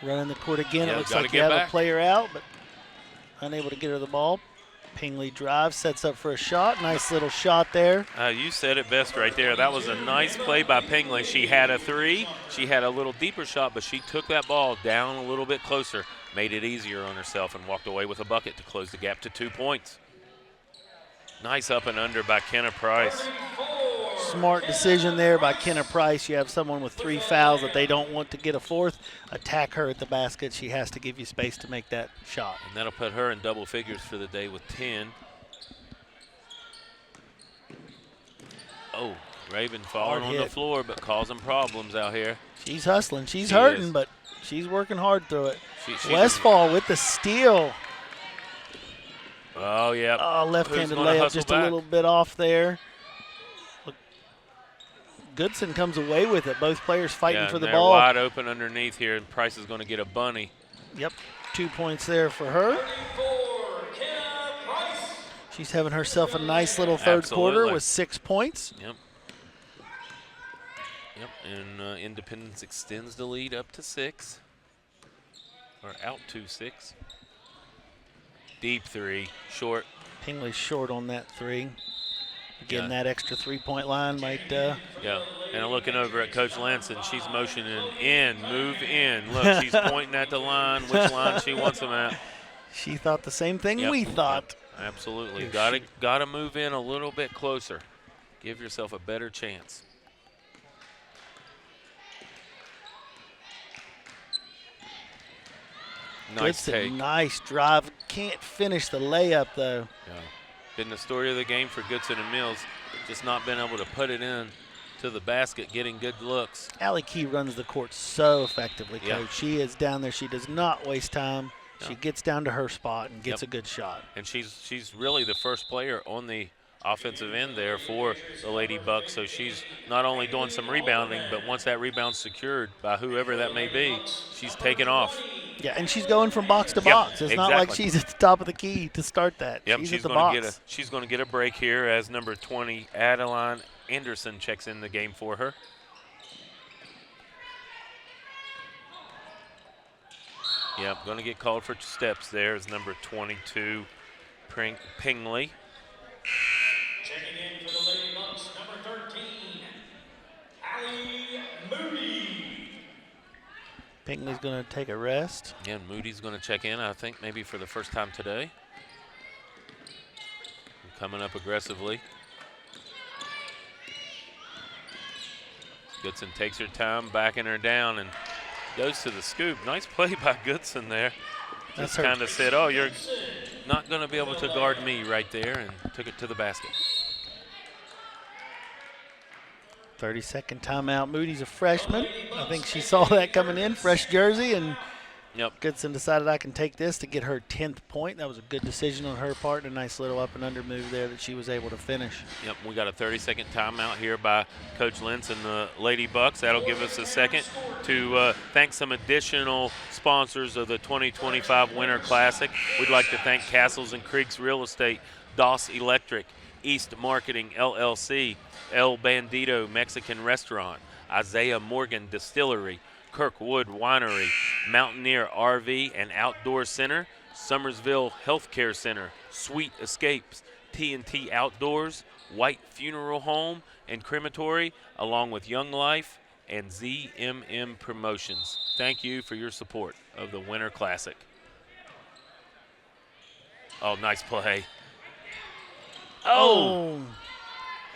Running the court again. Yeah, it looks gotta like you get have back. a player out, but unable to get her the ball. Pingley drives, sets up for a shot. Nice little shot there. You said it best right there. That was a nice play by Pingley. She had a 3. She had a little deeper shot, but she took that ball down a little bit closer, made it easier on herself, and walked away with a bucket to close the gap to 2 points. Nice up and under by Kenna Price. Smart decision there by Kenna Price. You have someone with 3 fouls that they don't want to get a 4th. Attack her at the basket. She has to give you space to make that shot. And that'll put her in double figures for the day with 10. Oh, Raven falling on the floor, but causing problems out here. She's hustling. She's She hurting, is. but she's working hard through it. She Westfall with the steal. Oh, yeah. Oh, left-handed Who's gonna layup hustle just back? a little bit off there. Look, Goodson comes away with it. Both players fighting Yeah, for the they're ball. wide open underneath here, and Price is going to get a bunny. Yep, 2 points there for her. She's having herself a nice little third quarter Absolutely. with 6 points. Yep. Yep, and Independence extends the lead up to 6. Or out to 6. Deep 3, short. Pingley's short on that 3. Again, Yeah. that extra 3-point line might. Yeah, and looking over at Coach Lanson, she's motioning in, move in. Look, she's pointing at the line, which line she wants them at. She thought the same thing Yep, we thought. yep, absolutely. Here Got to move in a little bit closer. Give yourself a better chance. Nice Goodson, take. nice drive. Can't finish the layup, though. Yeah. Been the story of the game for Goodson and Mills. Just not been able to put it in to the basket, getting good looks. Allie Key runs the court so effectively, Coach. Yeah. She is down there. She does not waste time. Yeah. She gets down to her spot and gets Yep. a good shot. And she's really the first player on the offensive end there for the Lady Bucks. So she's not only doing some rebounding, but once that rebound's secured by whoever that may be, she's taking off. Yeah, and she's going from box to Yep, box. It's not like exactly. she's at the top of the key to start that. Yep, she's she's at the going box. to get a break here as number 20 Adeline Anderson checks in the game for her. Yep, going to get called for steps there is number 22 Pingley. Checking in for the Lady Bucks, number 13, Allie Moody. Pinkley's going to take a rest. Again, Moody's going to check in, I think, maybe for the first time today. Coming up aggressively. Goodson takes her time, backing her down, and goes to the scoop. Nice play by Goodson there. That's Just her. kind of said, oh, you're not going to be able to guard me right there, and took it to the basket. 30-second timeout. Moody's a freshman. I think she saw that coming in, fresh jersey, and Yep. Goodson decided I can take this to get her 10th point. That was a good decision on her part, and a nice little up and under move there that she was able to finish. Yep, we got a 30-second timeout here by Coach Lentz and the Lady Bucks. That'll give us a second to thank some additional sponsors of the 2025 Winter Classic. We'd like to thank Castles and Creeks Real Estate, Doss Electric, East Marketing LLC, El Bandito Mexican Restaurant, Isaiah Morgan Distillery, Kirkwood Winery, Mountaineer RV and Outdoor Center, Summersville Healthcare Center, Sweet Escapes, T&T Outdoors, White Funeral Home, and Crematory, along with Young Life and ZMM Promotions. Thank you for your support of the Winter Classic. Oh, nice play. Oh!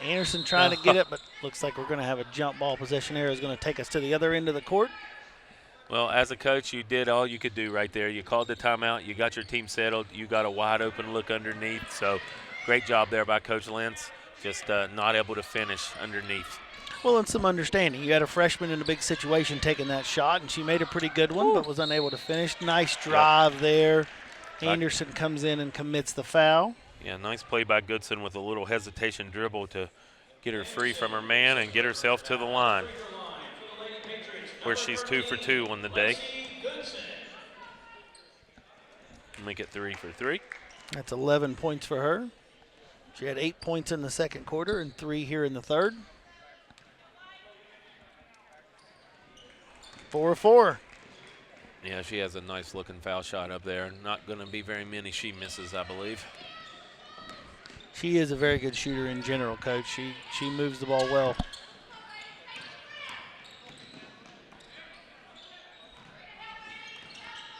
Anderson trying to get it, but looks like we're going to have a jump ball possession here. Is going to take us to the other end of the court. Well, as a coach, you did all you could do right there. You called the timeout. You got your team settled. You got a wide open look underneath. So great job there by Coach Lentz. Just not able to finish underneath. Well, and some understanding. You had a freshman in a big situation taking that shot, and she made a pretty good one, but was unable to finish. Nice drive there. Anderson comes in and commits the foul. Yeah, nice play by Goodson with a little hesitation dribble to get her free from her man and get herself to the line, where she's 2 for 2 on the day. Make it 3 for 3. That's 11 points for her. She had 8 points in the second quarter and 3 here in the third. 4-4. Yeah, she has a nice looking foul shot up there. Not going to be very many she misses, I believe. She is a very good shooter in general, Coach. She moves the ball well.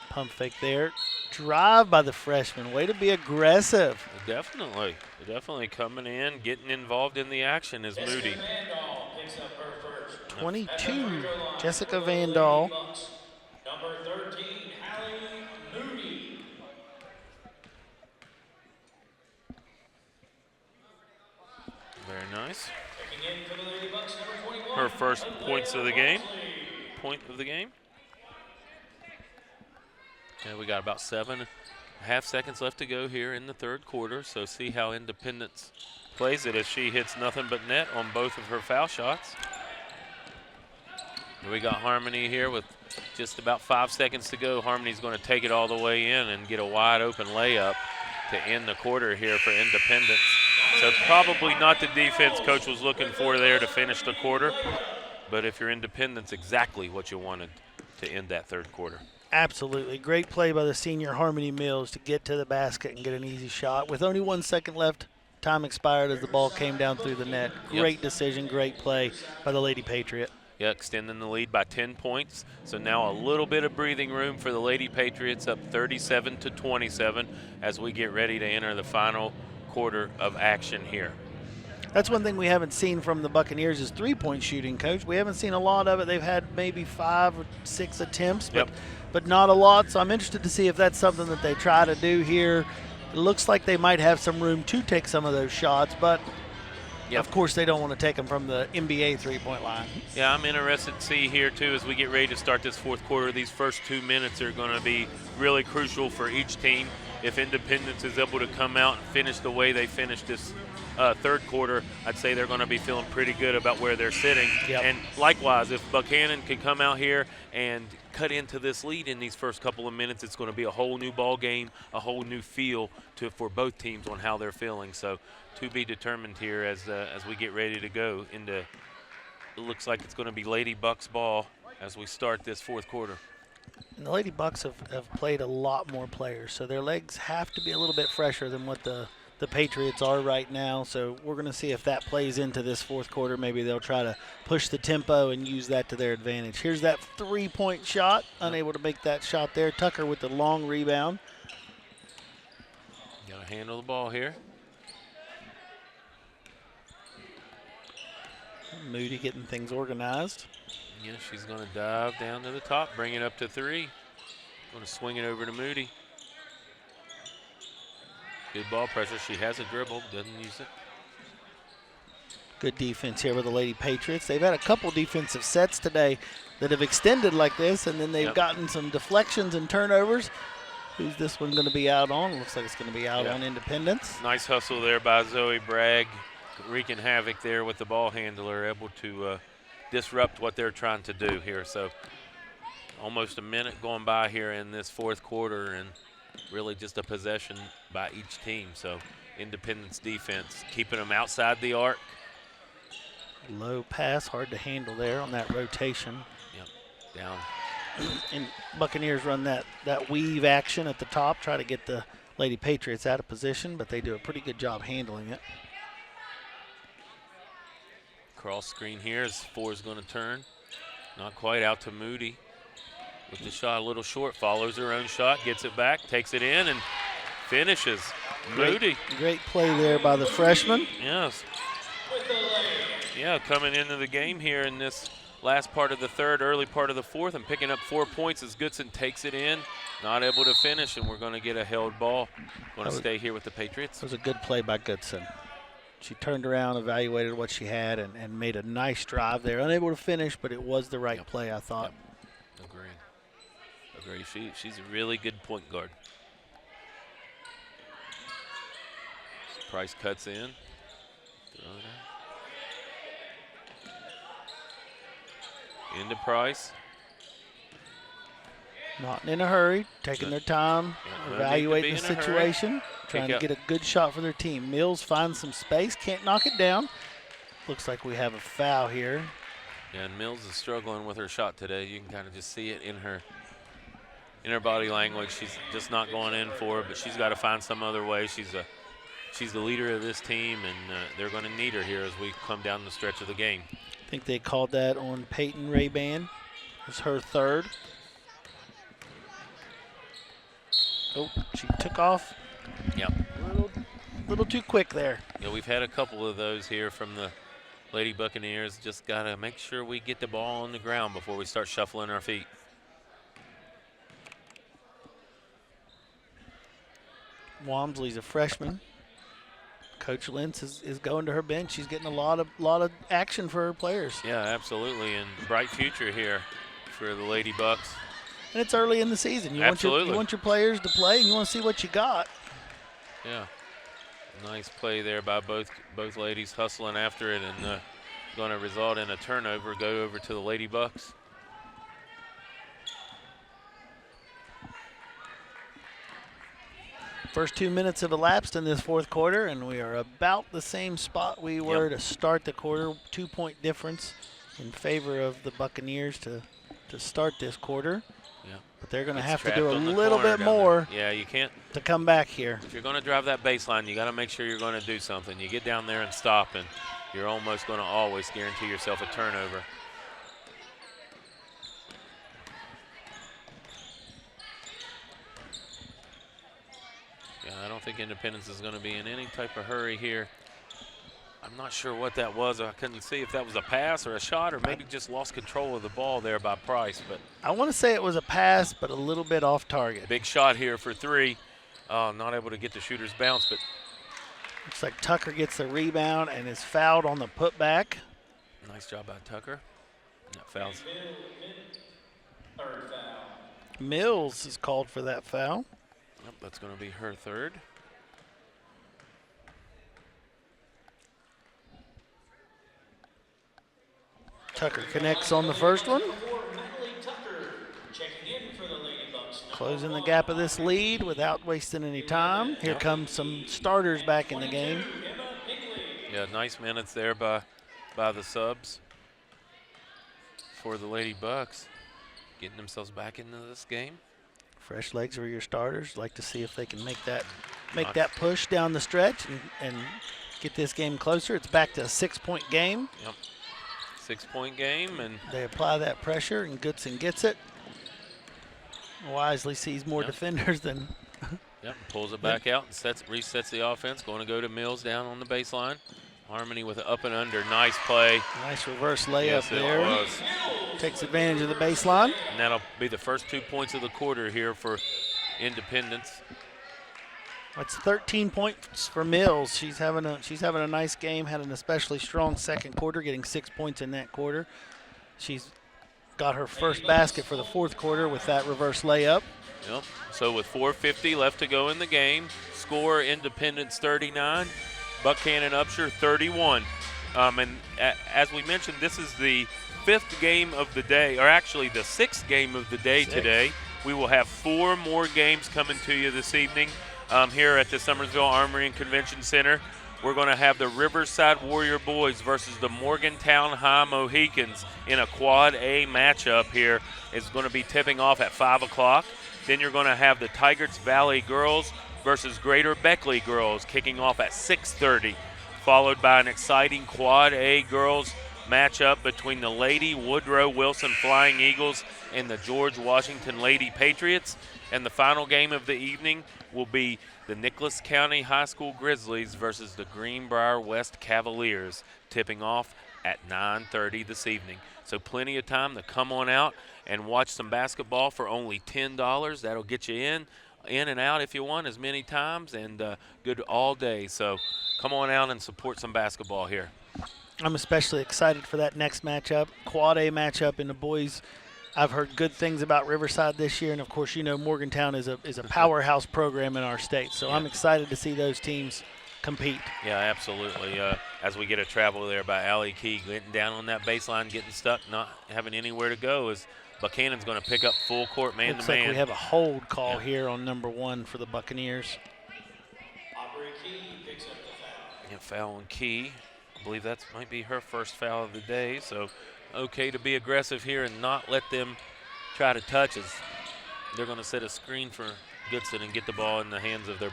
Pump fake there. Drive by the freshman. Way to be aggressive. Definitely coming in, getting involved in the action is Moody. 22, Jessica Vandal. Number 13, Hallie Moody. Very nice. Checking in for the Lady Bucks, number 21. Her first points of the game. Point of the game. Okay, we got about 7.5 seconds left to go here in the third quarter. So see how Independence plays it as she hits nothing but net on both of her foul shots. We got Harmony here with just about 5 seconds to go. Harmony's going to take it all the way in and get a wide open layup to end the quarter here for Independence. So probably not the defense Coach was looking for there to finish the quarter, but if you're Independence, exactly what you wanted to end that third quarter. Absolutely. Great play by the senior Harmony Mills to get to the basket and get an easy shot. With only 1 second left, time expired as the ball came down through the net. Great decision, great play by the Lady Patriot. Yeah, extending the lead by 10 points. So now a little bit of breathing room for the Lady Patriots, up 37-27 as we get ready to enter the final quarter of action here. That's one thing we haven't seen from the Buccaneers is three-point shooting, Coach. We haven't seen a lot of it. They've had maybe 5 or 6 attempts, but not a lot. So I'm interested to see if that's something that they try to do here. It looks like they might have some room to take some of those shots, but of course they don't want to take them from the NBA three-point line. Yeah, I'm interested to see here, too, as we get ready to start this fourth quarter. These first 2 minutes are going to be really crucial for each team. If Independence is able to come out and finish the way they finished this third quarter, I'd say they're going to be feeling pretty good about where they're sitting. And likewise, if Buckhannon can come out here and cut into this lead in these first couple of minutes, it's going to be a whole new ball game, a whole new feel for both teams on how they're feeling. So to be determined here as we get ready to go into, it looks like it's going to be Lady Bucks ball as we start this fourth quarter. And the Lady Bucks have played a lot more players, so their legs have to be a little bit fresher than what the Patriots are right now. So we're going to see if that plays into this fourth quarter. Maybe they'll try to push the tempo and use that to their advantage. Here's that three-point shot. Unable to make that shot there. Tucker with the long rebound. Got to handle the ball here. Moody getting things organized. Yeah, she's going to dive down to the top, bring it up to 3. Going to swing it over to Moody. Good ball pressure. She has a dribble, doesn't use it. Good defense here with the Lady Patriots. They've had a couple defensive sets today that have extended like this, and then they've gotten some deflections and turnovers. Who's this one going to be out on? Looks like it's going to be out on Independence. Nice hustle there by Zoe Bragg, wreaking havoc there with the ball handler, able to disrupt what they're trying to do here. So almost a minute going by here in this fourth quarter, and really just a possession by each team. So Independence defense keeping them outside the arc. Low pass, hard to handle there on that rotation. Down. And Buccaneers run that weave action at the top, try to get the Lady Patriots out of position, but they do a pretty good job handling it. Cross screen here as 4 is going to turn. Not quite out to Moody. With the shot a little short, follows her own shot, gets it back, takes it in, and finishes. Moody. Great play there by the freshman. Yes. Yeah, coming into the game here in this last part of the third, early part of the fourth, and picking up 4 points as Goodson takes it in. Not able to finish, and we're going to get a held ball. Going to stay here with the Patriots. It was a good play by Goodson. She turned around, evaluated what she had, and made a nice drive there. Unable to finish, but it was the right play, I thought. Yep. Agreed. She's a really good point guard. Price cuts in. Throw it out. Into Price. Not in a hurry, taking their time, evaluating the situation, trying to get a good shot for their team. Mills finds some space, can't knock it down. Looks like we have a foul here. Yeah, and Mills is struggling with her shot today. You can kind of just see it in her body language. She's just not going in for it, but she's got to find some other way. She's the leader of this team, and they're going to need her here as we come down the stretch of the game. I think they called that on Peyton Rayban. It was her third. Oh, she took off. Yeah. Little too quick there. Yeah, we've had a couple of those here from the Lady Buccaneers. Just got to make sure we get the ball on the ground before we start shuffling our feet. Walmsley's a freshman. Coach Lentz is going to her bench. She's getting a lot of action for her players. Yeah, absolutely, and bright future here for the Lady Bucks. And it's early in the season. You want your players to play, and you want to see what you got. Yeah, nice play there by both ladies, hustling after it, and going to result in a turnover. Go over to the Lady Bucks. First 2 minutes have elapsed in this fourth quarter, and we are about the same spot we were to start the quarter. 2-point difference in favor of the Buccaneers to start this quarter. Yeah. But they're going to have to do a little bit more. Yeah, you can't. To come back here. If you're going to drive that baseline, you got to make sure you're going to do something. You get down there and stop, and you're almost going to always guarantee yourself a turnover. Yeah, I don't think Independence is going to be in any type of hurry here. I'm not sure what that was. I couldn't see if that was a pass or a shot, or maybe just lost control of the ball there by Price. But I want to say it was a pass, but a little bit off target. Big shot here for 3. Not able to get the shooter's bounce, but looks like Tucker gets the rebound and is fouled on the putback. Nice job by Tucker. That foul's. Mills is called for that foul. Yep, that's going to be her third. Tucker connects on the first one. Closing the gap of this lead without wasting any time. Here comes some starters back in the game. Yeah, nice minutes there by the subs for the Lady Bucks, getting themselves back into this game. Fresh legs for your starters. Like to see if they can make that push down the stretch and get this game closer. It's back to a 6-point game. Yep. 6-point game, and they apply that pressure, and Goodson gets it. Wisely sees more defenders than. Yep, pulls it back out and resets the offense. Going to go to Mills down on the baseline. Harmony with an up and under. Nice play. Nice reverse layup there. It was. Takes advantage of the baseline. And that'll be the first 2 points of the quarter here for Independence. That's 13 points for Mills. She's having a nice game. Had an especially strong second quarter, getting 6 points in that quarter. She's got her first basket for the fourth quarter with that reverse layup. Yep. So with 4:50 left to go in the game, score Independence 39, Buckhannon Upshur 31. And as we mentioned, this is the 5th game of the day, or actually the 6th game of the day today. We will have 4 more games coming to you this evening here at the Summersville Armory and Convention Center. We're going to have the Riverside Warrior Boys versus the Morgantown High Mohicans in a Quad A matchup here. It's going to be tipping off at 5 o'clock. Then you're going to have the Tigers Valley Girls versus Greater Beckley Girls kicking off at 6:30, followed by an exciting Quad A Girls matchup between the Lady Woodrow Wilson Flying Eagles and the George Washington Lady Patriots. And the final game of the evening will be the Nicholas County High School Grizzlies versus the Greenbrier West Cavaliers, tipping off at 9:30 this evening. So plenty of time to come on out and watch some basketball for only $10. That'll get you in and out if you want as many times, and good all day. So come on out and support some basketball here. I'm especially excited for that next matchup, Quad A matchup in the boys. I've heard good things about Riverside this year, and of course, you know Morgantown is a powerhouse program in our state. So I'm excited to see those teams compete. Yeah, absolutely. As we get a travel there by Allie Key, getting down on that baseline, getting stuck, not having anywhere to go, as Buckhannon's going to pick up full court man-to-man. Looks like we have a hold call here on number 1 for the Buccaneers. Aubrey Key picks up the foul. Yeah, foul on Key. I believe that might be her first foul of the day. So okay to be aggressive here and not let them try to touch us. They're going to set a screen for Goodson and get the ball in the hands of their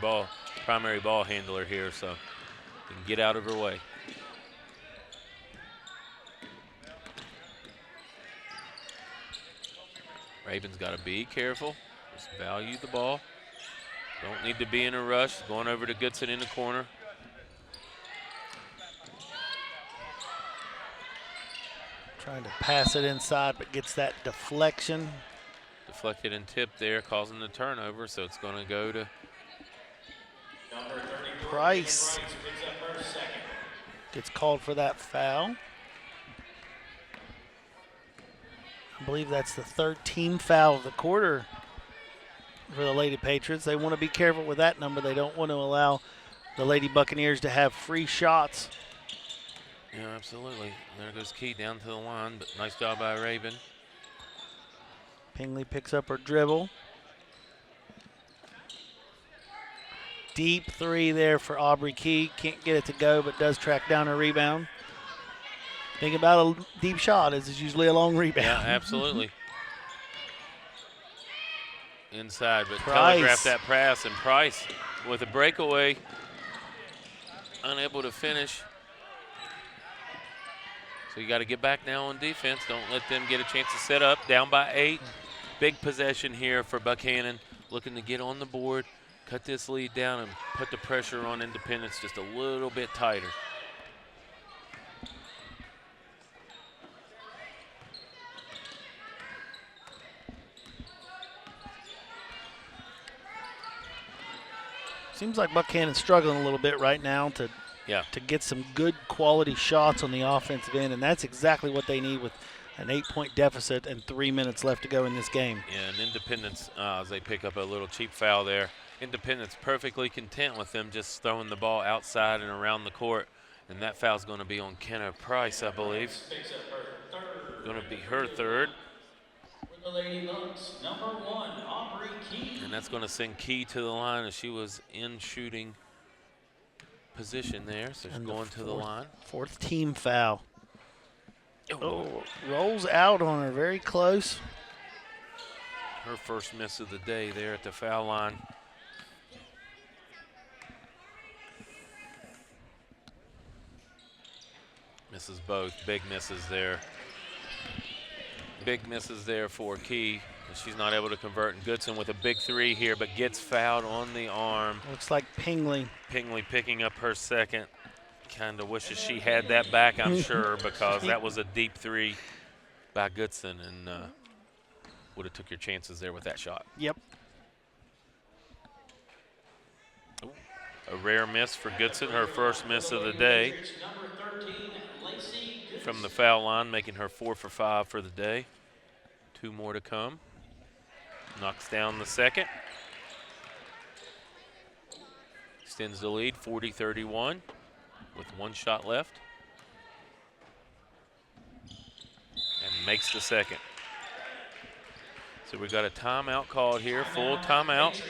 primary ball handler here, so they can get out of her way. Ravens got to be careful. Just value the ball. Don't need to be in a rush. Going over to Goodson in the corner. Trying to pass it inside, but gets that deflection. Deflected and tipped there, causing the turnover, so it's going to go to Number 34, Price. Megan picks up her second. Gets called for that foul. I believe that's the 3rd team foul of the quarter for the Lady Patriots. They want to be careful with that number. They don't want to allow the Lady Buccaneers to have free shots. Yeah, absolutely. There goes Key down to the line, but nice job by Raven. Pingley picks up her dribble. Deep 3 there for Aubrey Key. Can't get it to go, but does track down a rebound. Think about a deep shot. It's usually a long rebound. Yeah, absolutely. Inside, but Price. telegraphed that pass, and Price with a breakaway, unable to finish. So you got to get back now on defense. Don't let them get a chance to set up. Down by 8. Big possession here for Buckhannon, looking to get on the board, cut this lead down, and put the pressure on Independence just a little bit tighter. Seems like Buckhannon's struggling a little bit right now to get some good quality shots on the offensive end, and that's exactly what they need with an 8-point deficit and 3 minutes left to go in this game. Yeah, and Independence, as they pick up a little cheap foul there, Independence perfectly content with them just throwing the ball outside and around the court, and that foul's going to be on Kenna Price, I believe. Picks up her third. Going to be her 3rd. For the Lady Bucks, number 1, Aubrey Key. And that's going to send Key to the line as she was in shooting position there. So she's going to the line. 4th team foul. Rolls out on her, very close. Her first miss of the day there at the foul line. Misses both. Big misses there. Big misses there for Key. She's not able to convert. And Goodson with a big 3 here, but gets fouled on the arm. Looks like Pingley. Pingley picking up her 2nd. Kind of wishes she had that back, I'm sure, because that was a deep 3 by Goodson, and would have took your chances there with that shot. Yep. Ooh, a rare miss for Goodson, her first miss of the day. Number 13, Lacey Goodson. From the foul line, making her 4 for 5 for the day. 2 more to come. Knocks down the 2nd. Extends the lead, 40-31, with 1 shot left. And makes the 2nd. So we got a timeout called here, full timeout.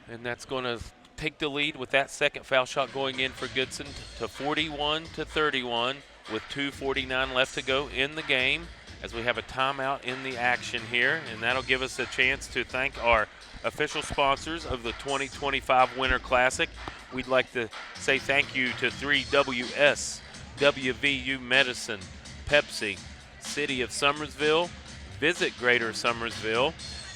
And that's going to take the lead with that 2nd foul shot going in for Goodson to 41-31 with 2:49 left to go in the game, as we have a timeout in the action here, and that'll give us a chance to thank our official sponsors of the 2025 Winter Classic. We'd like to say thank you to 3WS WVU Medicine, Pepsi, City of Summersville, Visit Greater Summersville,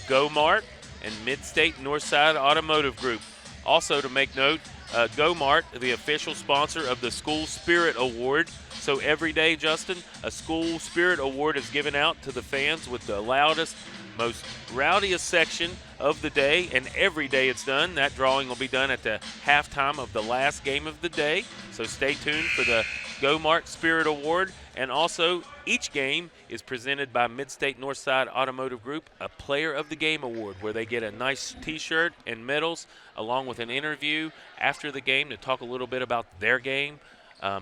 GoMart, and Midstate Northside Automotive Group. Also to make note, GoMart, the official sponsor of the School Spirit Award. So every day, Justin, a School Spirit Award is given out to the fans with the loudest, most rowdiest section of the day, and every day it's done. That drawing will be done at the halftime of the last game of the day. So stay tuned for the GoMart Spirit Award. And also, each game is presented by Midstate Northside Automotive Group, a Player of the Game Award, where they get a nice T-shirt and medals, along with an interview after the game to talk a little bit about their game,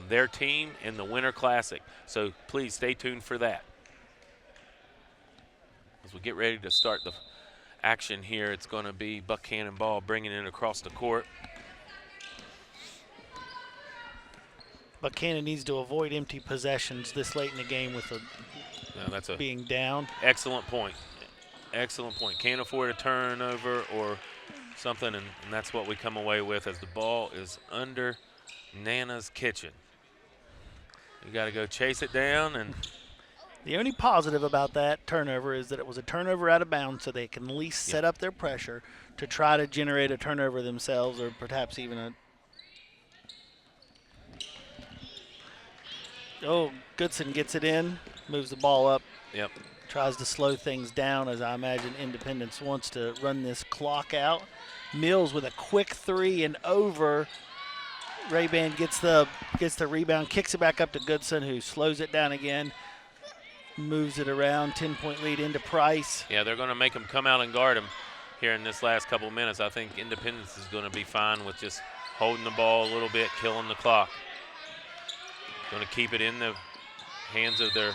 their team, and the Winter Classic. So please stay tuned for that. As we get ready to start the action here, it's going to be Buckhannon ball bringing it across the court. Buckhannon needs to avoid empty possessions this late in the game with being down. Excellent point. Excellent point. Can't afford a turnover or something, and that's what we come away with as the ball is under Nana's kitchen. You got to go chase it down. And the only positive about that turnover is that it was a turnover out of bounds, so they can at least set up their pressure to try to generate a turnover themselves, or perhaps even a. Oh, Goodson gets it in, moves the ball up. Yep. Tries to slow things down, as I imagine Independence wants to run this clock out. Mills with a quick three and over. Ray-Ban gets the rebound, kicks it back up to Goodson, who slows it down again, moves it around, 10-point lead into Price. Yeah, they're going to make him come out and guard him here in this last couple minutes. I think Independence is going to be fine with just holding the ball a little bit, killing the clock. Going to keep it in the hands of their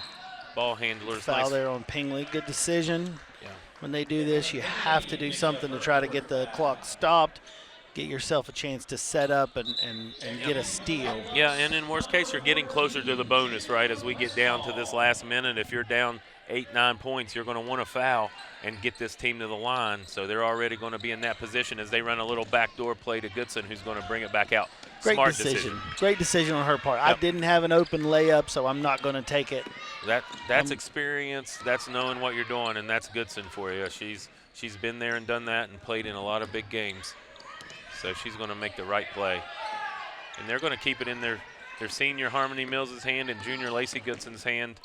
ball handlers. Foul there on Pingley. Good decision. Yeah. When they do this, you have to do something to try to get the clock stopped, get yourself a chance to set up and get a steal. Yeah, and in worst case, you're getting closer to the bonus, right? As we get down to this last minute, if you're down 8-9 points, you're going to want to foul and get this team to the line. So they're already going to be in that position as they run a little backdoor play to Goodson, who's going to bring it back out. Great Smart decision. Great decision on her part. Yep. I didn't have an open layup, so I'm not going to take it. That's experience. That's knowing what you're doing, and that's Goodson for you. She's been there and done that and played in a lot of big games. So she's going to make the right play. And they're going to keep it in their senior Harmony Mills' hand and junior Lacey Goodson's hand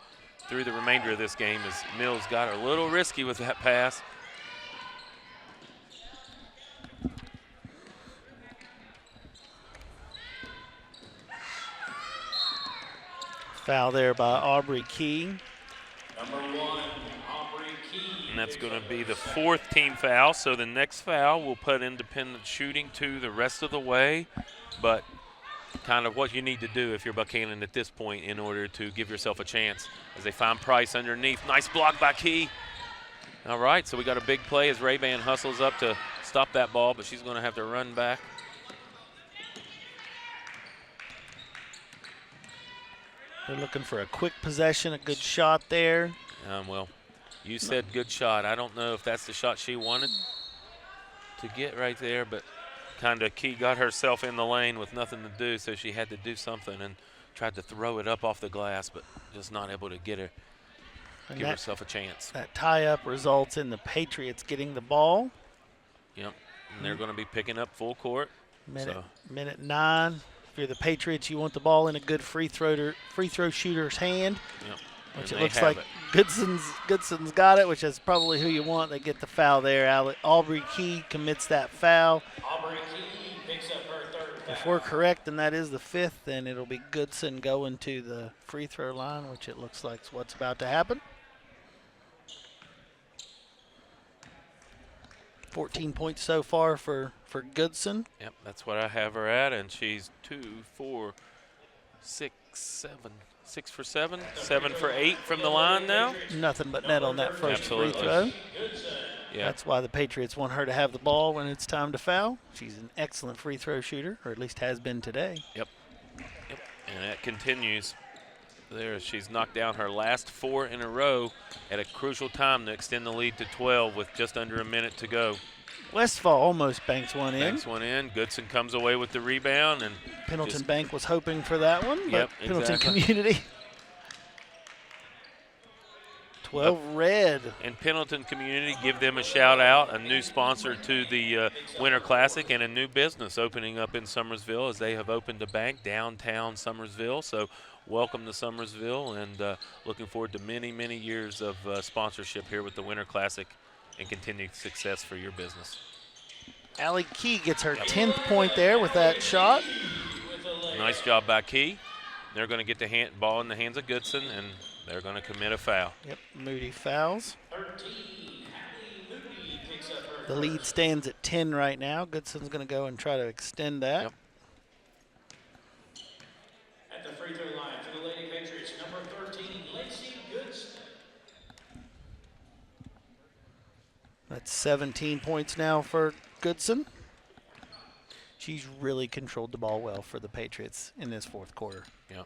through the remainder of this game, as Mills got a little risky with that pass. Foul there by Aubrey Key. Number 1, Aubrey Key. And that's going to be the 4th team foul. So the next foul will put Independent shooting 2 the rest of the way. But kind of what you need to do if you're Buckhannon at this point in order to give yourself a chance as they find Price underneath. Nice block by Key. All right, so we got a big play as Ray-Ban hustles up to stop that ball, but she's going to have to run back. They're looking for a quick possession, a good shot there. Well, you said good shot. I don't know if that's the shot she wanted to get right there, but kind of Key got herself in the lane with nothing to do, so she had to do something and tried to throw it up off the glass, but just not able to get her, give herself a chance. That tie-up results in the Patriots getting the ball. Yep, and they're going to be picking up full court. Minute 9. If you're the Patriots, you want the ball in a good free throw shooter's hand, yep. Which And it looks have like Goodson's got it, which is probably who you want. They get the foul there. Aubrey Key commits that foul. Aubrey Key picks up her 3rd foul. If we're correct, and that is the 5th, then it'll be Goodson going to the free throw line, which it looks like is what's about to happen. 14 points so far for Goodson. Yep, that's what I have her at, and she's 2, 4, 6, 7. 6 for 7, 7 for 8 from the line now. Nothing but net on that first Absolutely. free throw. Yeah. That's why the Patriots want her to have the ball when it's time to foul. She's an excellent free throw shooter, or at least has been today. Yep. And that continues. There, she's knocked down her last 4 in a row at a crucial time to extend the lead to 12 with just under a minute to go. Westfall almost banks one in. Banks one in. Goodson comes away with the rebound. And Pendleton Bank was hoping for that one, but Yep, Pendleton exactly. Community. 12 red. And Pendleton Community, give them a shout out, a new sponsor to the Winter Classic and a new business opening up in Summersville as they have opened a bank downtown Summersville. So welcome to Summersville, and looking forward to many, many years of sponsorship here with the Winter Classic and continued success for your business. Allie Key gets her 10th point there with that shot. Nice job by Key. They're going to get the ball in the hands of Goodson, and they're going to commit a foul. Yep, Moody fouls. 13, Hallie Moody picks up her The lead stands at 10 right now. Goodson's going to go and try to extend that. Yep. at the free throw line for the Lady Patriots, number 13, Lacey Goodson. That's 17 points now for Goodson. She's really controlled the ball well for the Patriots in this fourth quarter. Yep.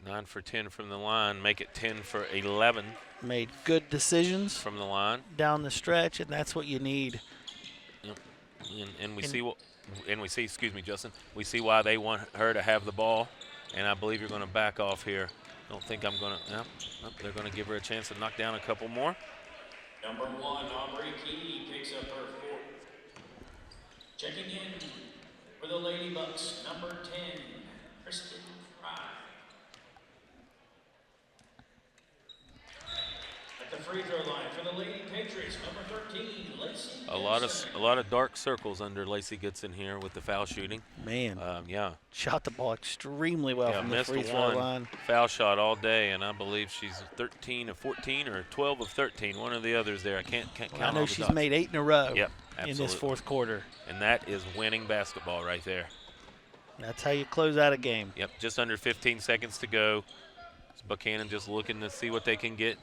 9 for 10 from the line, make it 10 for 11 Made good decisions from the line. down the stretch, and that's what you need. Yep. And we see, excuse me, Justin, we see why they want her to have the ball, and I believe you're going to back off here. Don't think I'm going to, they're going to give her a chance to knock down a couple more. Number 1, Aubrey Key picks up her 4th. Checking in for the Lady Bucks, number 10, Kristen Fry. At the free throw line for the Lady Patriots, number 13, Lacey A lot of dark circles under Lacey Goodson here with the foul shooting. Man, Yeah, shot the ball extremely well from the missed free the throw one line. foul shot all day, and I believe she's 13 of 14 or 12 of 13, one of the others there. I can't count I all know the she's dots. made 8 in a row Yep, in this absolutely. fourth quarter. And that is winning basketball right there. That's how you close out a game. Yep, just under 15 seconds to go. Buckhannon just looking to see what they can get.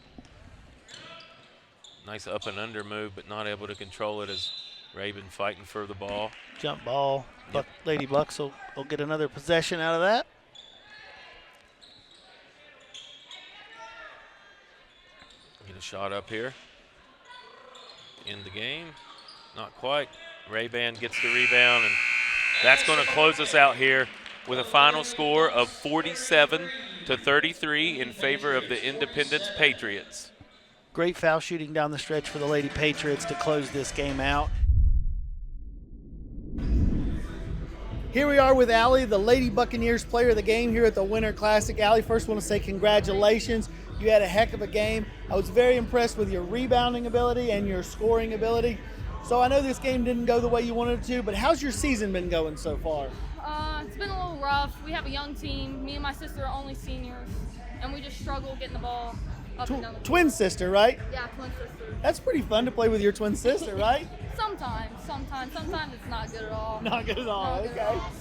Nice up and under move, but not able to control it as Raven fighting for the ball. Jump ball. Yep. Lady Bucks will get another possession out of that. Get a shot up here. In the game. Not quite. Ray-Ban gets the rebound, and that's going to close us out here with a final score of 47-33 in favor of the Independence Patriots. Great foul shooting down the stretch for the Lady Patriots to close this game out. Here we are with Allie, the Lady Buccaneers player of the game here at the Winter Classic. Allie, first want to say congratulations. You had a heck of a game. I was very impressed with your rebounding ability and your scoring ability. So I know this game didn't go the way you wanted it to, but how's your season been going so far? It's been a little rough. We have a young team. Me and my sister are only seniors, and we just struggle getting the ball up and down the court. Twin sister, right? Yeah, twin sister. That's pretty fun to play with your twin sister, right? Sometimes it's not good at all. Not good at all, Not good okay. at all.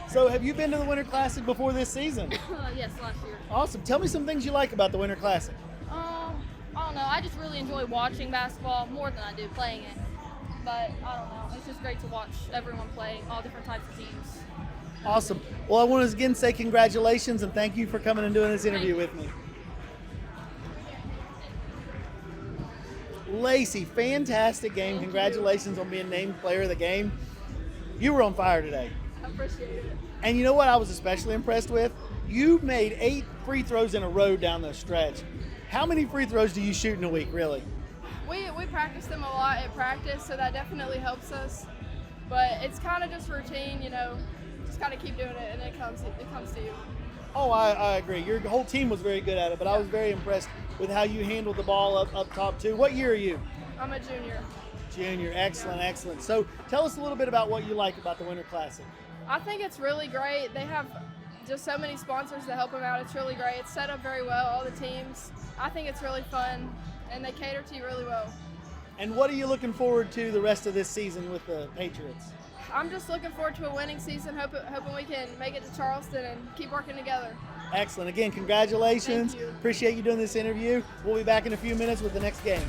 So have you been to the Winter Classic before this season? Yes, last year. Awesome. Tell me some things you like about the Winter Classic. I don't know. I just really enjoy watching basketball more than I do playing it. But I don't know. It's just great to watch everyone play, all different types of teams. Awesome. Well, I want to again say congratulations and thank you for coming and doing this interview with me. Lacey, fantastic game. Congratulations on being named player of the game. You were on fire today. I appreciate it. And you know what I was especially impressed with? You made 8 free throws in a row down the stretch. How many free throws do you shoot in a week, really? We practice them a lot at practice, so that definitely helps us. But it's kind of just routine, just kind of keep doing it, and it comes to you. Oh, I agree. Your whole team was very good at it, but I was very impressed with how you handled the ball up top, too. What year are you? I'm a junior. Junior. Excellent, excellent. So tell us a little bit about what you like about the Winter Classic. I think it's really great. They have just so many sponsors that help them out. It's really great. It's set up very well, all the teams. I think it's really fun, and they cater to you really well. And what are you looking forward to the rest of this season with the Patriots? I'm just looking forward to a winning season, hoping we can make it to Charleston and keep working together. Excellent. Again, congratulations. Thank you. Appreciate you doing this interview. We'll be back in a few minutes with the next game.